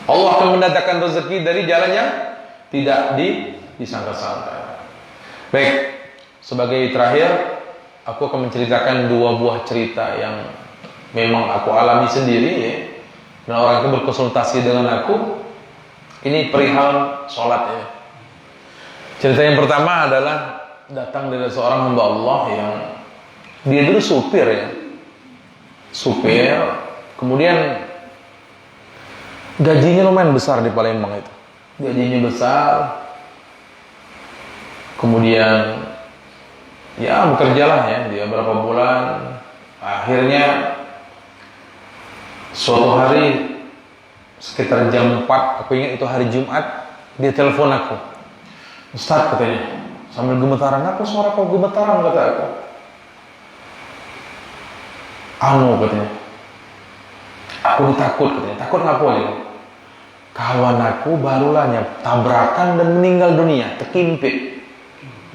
Allah akan mendatangkan rezeki dari jalan yang tidak disangka-sangka. Baik, sebagai terakhir aku akan menceritakan 2 buah cerita yang memang aku alami sendiri, ya. Dan orang itu berkonsultasi dengan aku. Ini perihal sholat, ya. Cerita yang pertama adalah datang dari seorang hamba Allah yang dia dulu supir, ya. Supir, kemudian gajinya lumayan besar di Palembang itu. Gajinya besar. Kemudian ya bekerjalah, ya, dia berapa bulan. Akhirnya suatu hari sekitar jam 4, aku ingat itu hari Jumat, dia telepon aku. Ustaz, katanya, sambil gemetaran, apa suara kau gemetaran, kata aku. Katanya, aku takut, katanya. Takut ngapa ya? Kawan aku barulah tabrakan dan meninggal dunia, terkimpit,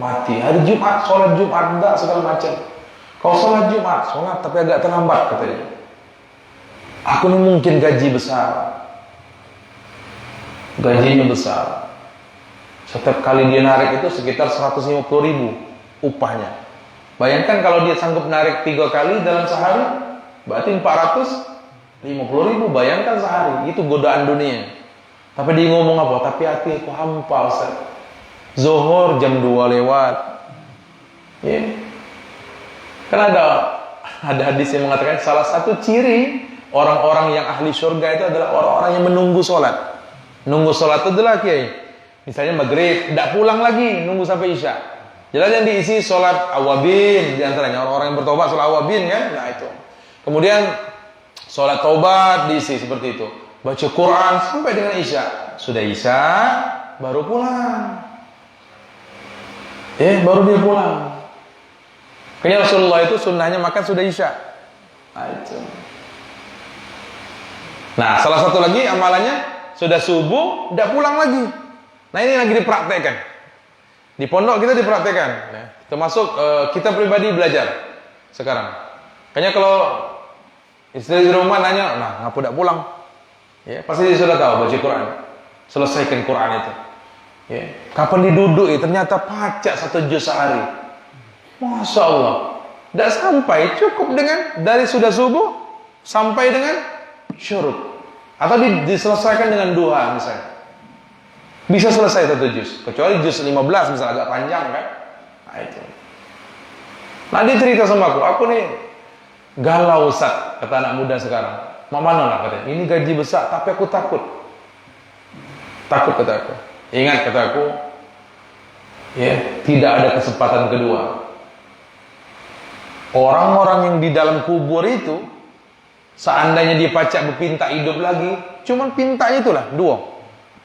mati. Hari Jumat, sholat Jumat, enggak, segala macam. Kau sholat Jumat, sholat tapi agak terlambat, katanya. Aku ini mungkin gaji besar. Gajinya besar. Setiap kali dia narik itu sekitar 150.000 upahnya. Bayangkan kalau dia sanggup narik 3 kali dalam sehari, berarti 450.000. Bayangkan sehari, itu godaan dunia. Tapi dia ngomong apa? Tapi hati aku hampa, Ustaz. Zuhur jam 2 lewat. Ya. Kan ada hadis yang mengatakan salah satu ciri orang-orang yang ahli surga itu adalah orang-orang yang menunggu sholat. Nunggu sholat itu adalah, kiai, misalnya maghrib, tidak pulang lagi, nunggu sampai isya. Jelas yang diisi sholat awabin, diantaranya orang-orang yang bertobat sholat awabin, kan? Nah itu. Kemudian sholat taubat diisi seperti itu. Baca Quran sampai dengan isya. Sudah isya, baru pulang. Baru dia pulang. Kayaknya Rasulullah itu sunnahnya makan sudah isya. Nah itu. Nah, salah satu lagi amalannya sudah subuh, tidak pulang lagi. Nah, ini lagi dipraktekkan. Di pondok kita dipraktekkan, ya. Termasuk kita pribadi belajar sekarang. Kayaknya kalau istri di rumah nanya, nah, ngapa tidak pulang? Ya, pasti dia sudah tahu baca Quran. Selesaikan Quran itu. Ya. Kapan diduduk, ternyata baca 1 juz sehari. Masya Allah. Tidak sampai, cukup dengan dari sudah subuh sampai dengan syuruk. Atau diselesaikan dengan duha misalnya. Bisa selesai 1 juz. Kecuali juz 15 misalnya agak panjang, kan. Nah itu. Nah dia cerita sama aku nih galau, Ustaz, kata anak muda sekarang. Mana lah, katanya, ini gaji besar tapi aku takut. Takut, kata aku. Ingat, kata aku, ya, tidak ada kesempatan kedua. Orang-orang yang di dalam kubur itu, seandainya dia pacak berpinta hidup lagi, cuman pintanya itulah dua.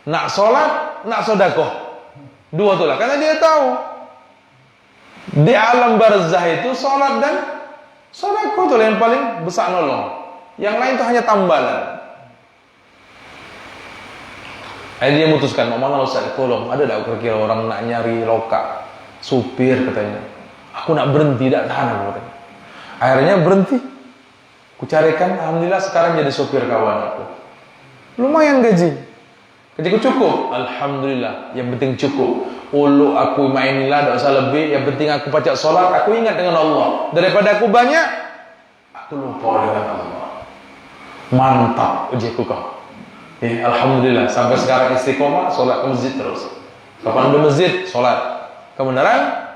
Nak sholat, nak sodakoh. Dua itulah. Karena dia tahu di alam barzah itu sholat dan sodakoh itu yang paling besar nolong. Yang lain itu hanya tambalan. Akhirnya dia memutuskan, mana Ustaz, tolong, ada tak kira-kira orang nak nyari loka, supir katanya. Aku nak berhenti, tak tahan aku katanya. Akhirnya berhenti. Kucarikan, alhamdulillah sekarang jadi supir kawan aku. Lumayan gaji. Gajiku cukup, alhamdulillah. Yang penting cukup. Ulu aku mainilah, tak usah lebih. Yang penting aku pacak solat, aku ingat dengan Allah. Daripada aku banyak, aku lupa dengan Allah. Mantap ujiku kau. Alhamdulillah sampai sekarang istiqomah, solat ke masjid terus. Kapan ada masjid, solat. Kebenaran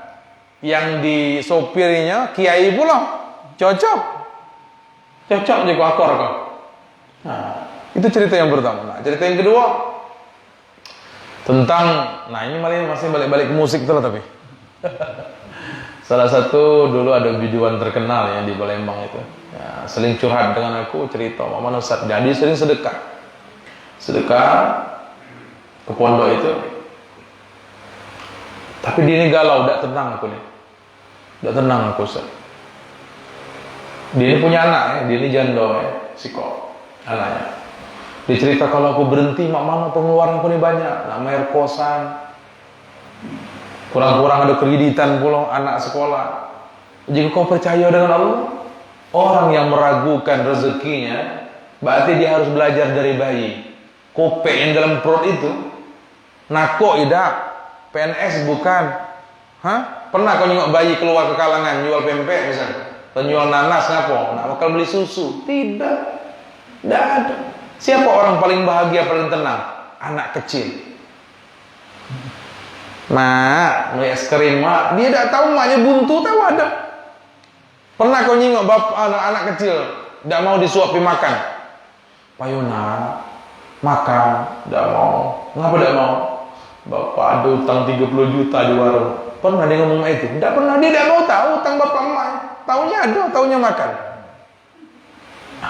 yang di sopirnya kiai pula cocok je ku akor kau. Nah, itu cerita yang pertama. Nah, cerita yang kedua tentang, nah ini masih balik-balik ke musik tuh lah tapi. Salah satu dulu ada biduan terkenal ya di Palembang itu. Ya, sering curhat dengan aku, cerita Mama Ustaz. Jadi sering sedekah ke pondok itu. Tapi dia ini galau, tidak tenang aku nih. Tidak tenang aku Ustaz. Dia ini punya anak ya, dia ini janda ya, siko anaknya. Dia cerita kalau aku berhenti, mak mama pengeluaran aku ini banyak, nak bayar kosan. Kurang-kurang ada kreditan pula anak sekolah. Jika kau percaya dengan Allah, orang yang meragukan rezekinya, berarti dia harus belajar dari bayi. Kopek yang dalam perut itu, nako tidak, PNS bukan. Hah? Pernah kau nyengok bayi keluar ke kalangan, jual pempek misalnya, atau jual nanas ngapo, nak bakal beli susu? Tidak ada. Siapa orang paling bahagia, paling tenang? Anak kecil. Mak, beli es krim, mak. Dia tidak tahu maknya buntu, tahu ada. Pernah kau nyengok bapak anak kecil, tidak mau disuapi makan. Payuna, makan, tidak mau. Ngapa tidak mau? Bapak ada utang 30 juta di warung. Pernah dia ngomong itu? Tidak pernah, dia tidak mau tahu utang bapak emak. Taunya ada, taunya makan.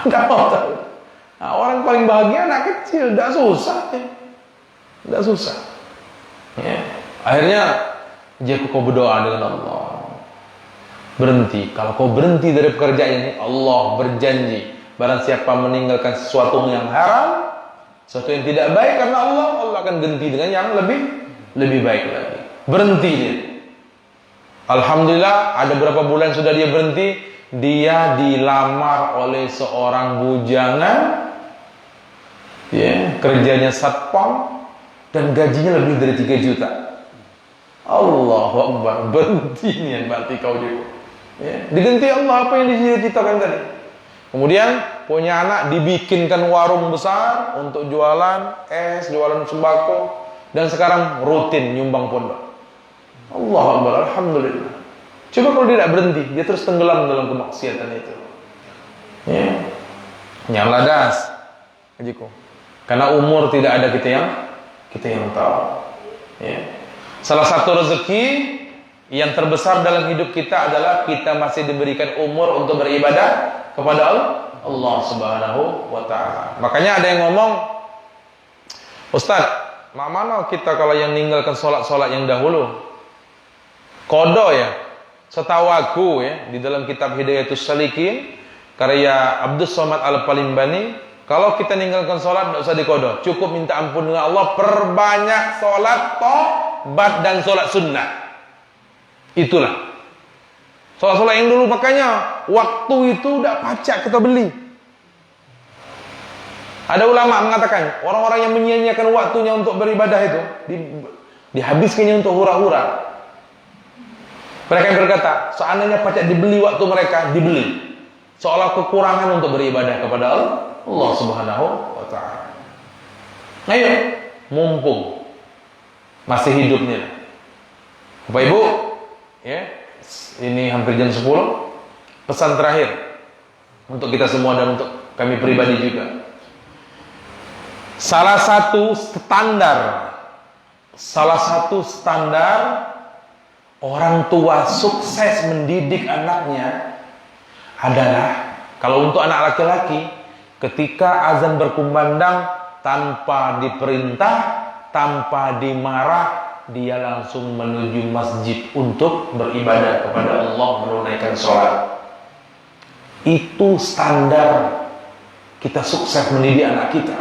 Tidak mau tahu. Nah, orang paling bahagia anak kecil, tidak susah ya. Tidak susah ya. Akhirnya jika kau berdoa dengan Allah, berhenti. Kalau kau berhenti dari pekerjaan ini, Allah berjanji, barang siapa meninggalkan sesuatu yang haram, sesuatu yang tidak baik karena Allah akan ganti dengan yang lebih baik lagi. Berhenti dia. Alhamdulillah, ada berapa bulan sudah dia berhenti. Dia dilamar oleh seorang bujangan, ya, kerjanya satpam dan gajinya lebih dari 3 juta. Allahu Akbar, berhenti nih berarti kau juga. Ya, diganti Allah apa yang diciptakan tadi. Kemudian punya anak, dibikinkan warung besar untuk jualan es, jualan sembako, dan sekarang rutin nyumbang pondok. Allahu Akbar, alhamdulillah. Coba kalau dia tidak berhenti, dia terus tenggelam dalam kemaksiatan itu. Ya, nyaladas, ajiku. Karena umur tidak ada kita yang tahu. Ya. Salah satu rezeki yang terbesar dalam hidup kita adalah kita masih diberikan umur untuk beribadah kepada Allah Subhanahu wa ta'ala. Makanya ada yang ngomong, Ustaz, mana kita kalau yang meninggalkan sholat-sholat yang dahulu? Kodo ya. Setahu aku ya, di dalam kitab Hidayatus Salikin karya Abdus Somad Al-Palimbani, kalau kita meninggalkan sholat tidak usah dikodo, cukup minta ampun dengan Allah, perbanyak sholat tobat dan sholat sunnah. Itulah sholat-sholat yang dulu. Makanya waktu itu udah pacak kita beli. Ada ulama mengatakan orang-orang yang menyia-nyiakan waktunya untuk beribadah itu dihabiskannya untuk hura-hura. Mereka yang berkata, seandainya pacak dibeli waktu mereka, dibeli seolah kekurangan untuk beribadah kepada Allah Subhanahu wa ta'ala. Ayo, mumpung masih hidupnya. Bapak Ibu, ya, ini hampir jam 10. Pesan terakhir untuk kita semua dan untuk kami pribadi juga. Salah satu standar orang tua sukses mendidik anaknya adalah kalau untuk anak laki-laki, ketika azan berkumandang tanpa diperintah, tanpa dimarah, dia langsung menuju masjid untuk beribadah kepada Allah, menunaikan sholat. Itu standar kita sukses mendidik anak kita.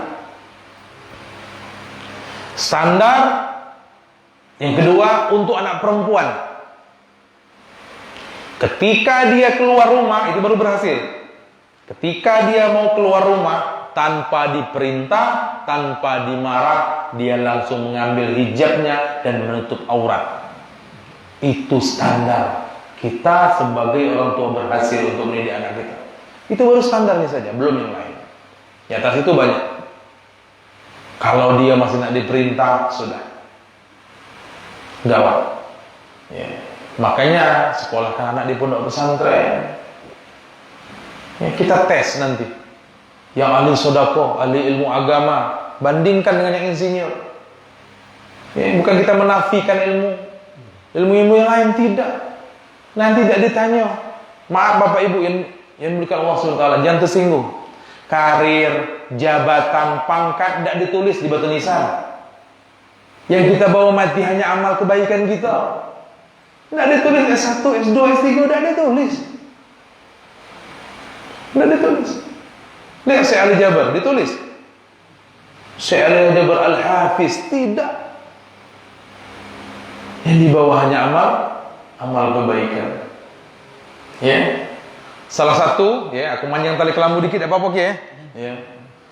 Standar yang kedua untuk anak perempuan. Ketika dia keluar rumah, itu baru berhasil. Ketika dia mau keluar rumah, tanpa diperintah, tanpa dimarah, dia langsung mengambil hijabnya dan menutup aurat. Itu standar. Kita sebagai orang tua berhasil untuk mendidik anak kita. Itu baru standarnya saja, belum yang lain. Di atas itu banyak. Kalau dia masih nak diperintah, sudah gawat. Ya. Makanya sekolahkan anak di pondok pesantren. Ya, kita tes nanti. Yang ahli sodako, ahli ilmu agama, bandingkan dengan yang insinyur. Ya, bukan kita menafikan ilmu-ilmu yang lain, tidak. Nanti tidak ditanya. Maaf Bapak Ibu yang memiliki Allah SWT, jangan tersinggung. Karir, jabatan, pangkat tidak ditulis di batu nisan. Yang kita bawa mati hanya amal kebaikan kita. Tidak ditulis S1, S2, S3, tidak ditulis. Tidak ditulis. Lihat Syekh Ali Jaber, ditulis. Syekh Ali Jaber Al-Hafiz, tidak. Yang di bawah hanya amal kebaikan. Ya. Salah satu, ya, aku manjang tali kelambu dikit, apa-apa ya. Ya.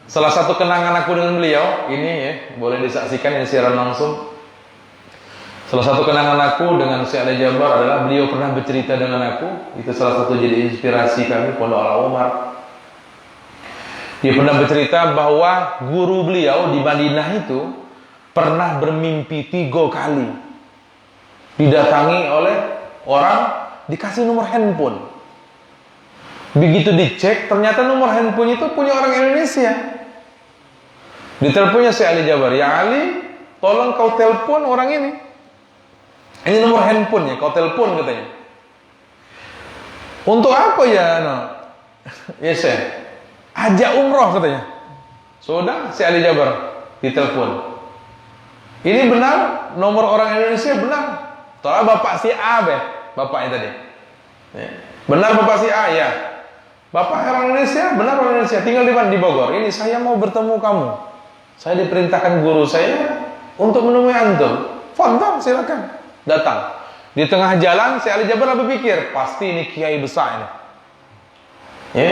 Salah satu kenangan aku dengan beliau, ini ya, boleh disaksikan yang siaran langsung. Salah satu kenangan aku dengan Syekh Ali Jaber adalah beliau pernah bercerita dengan aku. Itu salah satu jadi inspirasi kami, Pondok Al-Umar. Dia pernah bercerita bahwa guru beliau di Madinah itu pernah bermimpi 3 kali didatangi oleh orang, dikasih nomor handphone. Begitu dicek, ternyata nomor handphone itu punya orang Indonesia. Diteleponnya Syekh Ali Jaber, "Ya Ali, tolong kau telepon orang ini. Ini nomor handphonenya, kau telepon," katanya. "Untuk apa ya?" No? "Ya Syekh, ajak umroh," katanya. Sudah, Syekh Ali Jaber ditelepon. "Ini benar nomor orang Indonesia?" "Benar." "Tolong bapak si A, bapaknya tadi." Ya. "Benar bapak si A?" "Ya." "Bapak orang Indonesia?" "Benar orang Indonesia. Tinggal di mana?" "Di Bogor." "Ini saya mau bertemu kamu. Saya diperintahkan guru saya untuk menemui antum." "Fadhal, silakan." Datang. Di tengah jalan Syekh Ali Jaber berpikir, pasti ini kiai besar ini. Ya.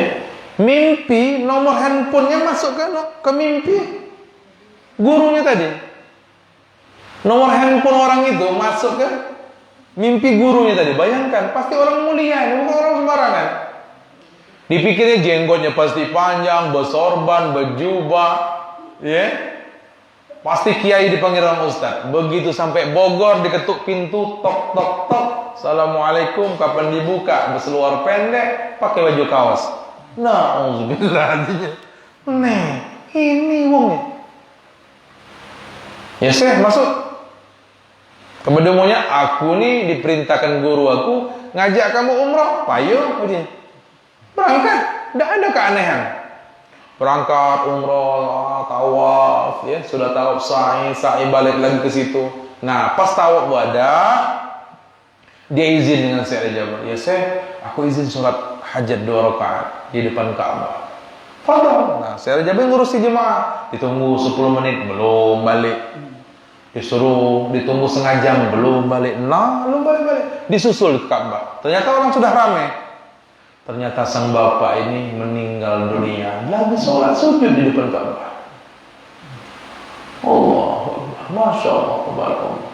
Mimpi nomor handphonenya masuk ke mimpi gurunya tadi. Nomor handphone orang itu masuk ke mimpi gurunya tadi. Bayangkan, pasti orang mulia ini, bukan orang sembarangan. Dipikirnya jenggotnya pasti panjang, bersorban, berjubah, ya. Pasti kiai dipanggil orang ustaz. Begitu sampai Bogor, diketuk pintu, tok tok tok. "Assalamualaikum, kapan dibuka?" Berseluar pendek, pakai baju kaos. Na'udzubillah. Nih, ini wongnya. "Ya Syekh, masuk." Kemudiannya, "Aku nih diperintahkan guru aku ngajak kamu umrah." "Payo," dia. Berangkat, tidak ada keanehan. Berangkat umrah, tawaf, ya, sudah tawaf sa'i balik lagi ke situ. Nah, pas tawaf wada, dia izin dengan Syekh Ali Jaber. "Ya Syekh, aku izin sholat hajat 2 rakaat di depan Ka'bah." Fadhal. Nah, Syekh Ali Jaber ngurusi jemaah. Ditunggu 10 menit, belum balik. Disuruh ditunggu setengah jam, belum balik. Nah, belum balik. Disusul ke Ka'bah. Ternyata orang sudah ramai. Ternyata sang bapak ini meninggal dunia lagi sholat sujud di depan Ka'bah. Allah, Masya Allah, Barakallah.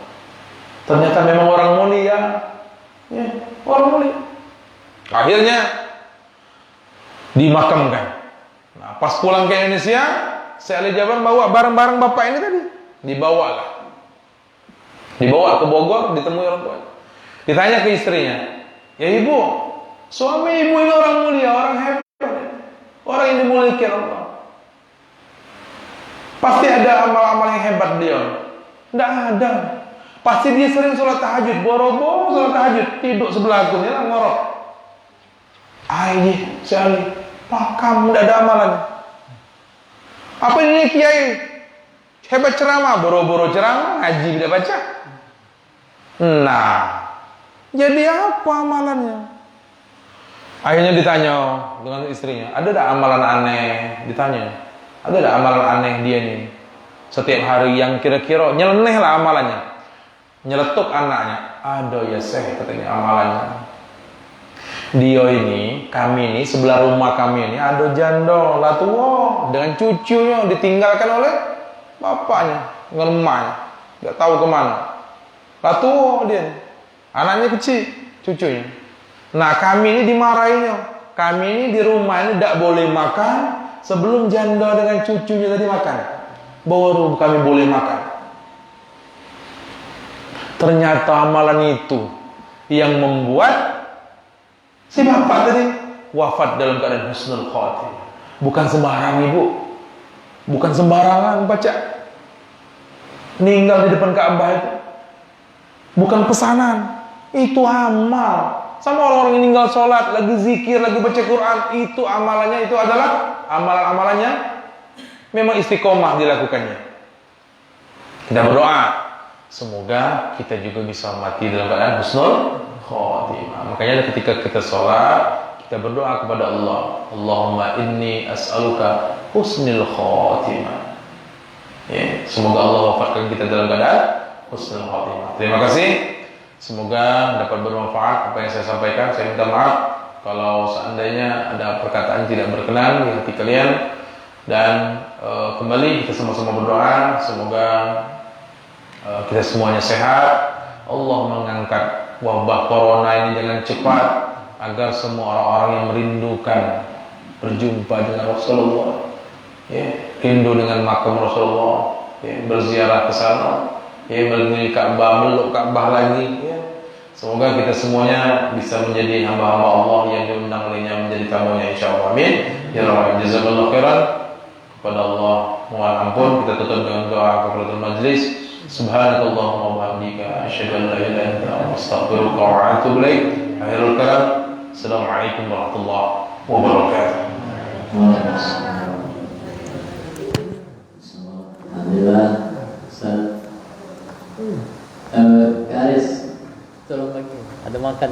Ternyata memang orang mulia, ya, orang mulia. Akhirnya dimakamkan. Nah, pas pulang ke Indonesia, Syekh Ali Jaber bawa barang-barang bapak ini tadi, dibawa ke Bogor, ditemui orang tua. Ditanya ke istrinya, "Ya ibu, suami ibu ini orang mulia, orang hebat, orang yang dimuliakan Allah. Pasti ada amal-amal yang hebat dia." "Tidak ada. Pasti dia sering sholat tahajud, boro-boro sholat tahajud, tidur sebelah aku, ya ngorok." Aih, si Ali, makam tidak ada amalannya. Apa ini kiai? Hebat ceramah, boro-boro ceramah, ngaji tidak baca. Nah, jadi apa amalannya? Akhirnya ditanya dengan istrinya, ada tak amalan aneh? Ditanya, ada tak amalan aneh dia nih? Setiap hari yang kira-kira nyeleneh lah amalannya. Nyeletuk anaknya, ada ya Syekh katanya amalannya. Dia ini, kami ini, sebelah rumah kami ini ada janda lah tua dengan cucunya ditinggalkan oleh bapaknya, dengan emaknya, nggak tahu kemana. Lah tua dia, anaknya kecil, cucunya. Nah kami ini dimarahinya, kami ini di rumah ini tidak boleh makan sebelum janda dengan cucunya tadi makan, baru kami boleh makan. Ternyata amalan itu yang membuat si bapak tadi wafat dalam keadaan husnul khatimah. Bukan sembarang ibu, bukan sembarangan baca meninggal di depan Ka'bah itu, bukan pesanan, itu amal. Sama orang-orang yang meninggal sholat, lagi zikir, lagi baca Quran, itu amalannya, itu adalah amalan-amalannya memang istiqomah dilakukannya. Kita berdoa, semoga kita juga bisa mati dalam keadaan husnul khatimah. Makanya ketika kita sholat, kita berdoa kepada Allah, Allahumma inni as'aluka husnul khatimah. Ya, semoga Allah wafatkan kita dalam keadaan husnul khatimah. Terima kasih. Semoga dapat bermanfaat apa yang saya sampaikan. Saya minta maaf kalau seandainya ada perkataan tidak berkenan di hati kalian. Dan kembali kita sama-sama berdoa, semoga kita semuanya sehat. Allah mengangkat wabah corona ini dengan cepat agar semua orang-orang yang merindukan berjumpa dengan Rasulullah, ya, rindu dengan makam Rasulullah, ya, berziarah ke sana, ya, mengelilingi Ka'bah, meluk Ka'bah lagi, ya. Semoga kita semuanya bisa menjadi hamba-hamba Allah yang diundang olehnya menjadi tamunya, insyaallah. Amin. Ya Rabbal jazakallahu khairan. Kepada Allah mohon ampun. Kita tutup dengan doa kafaratul majlis. Subhanakallahumma wa bihamdika asyhadu an la ilaha illa anta astaghfiruka wa atubu ilaik. Akhirul kalam. Assalamualaikum warahmatullahi wabarakatuh. Alhamdulillah. Ustaz Karis, tolong lagi. Ada makan.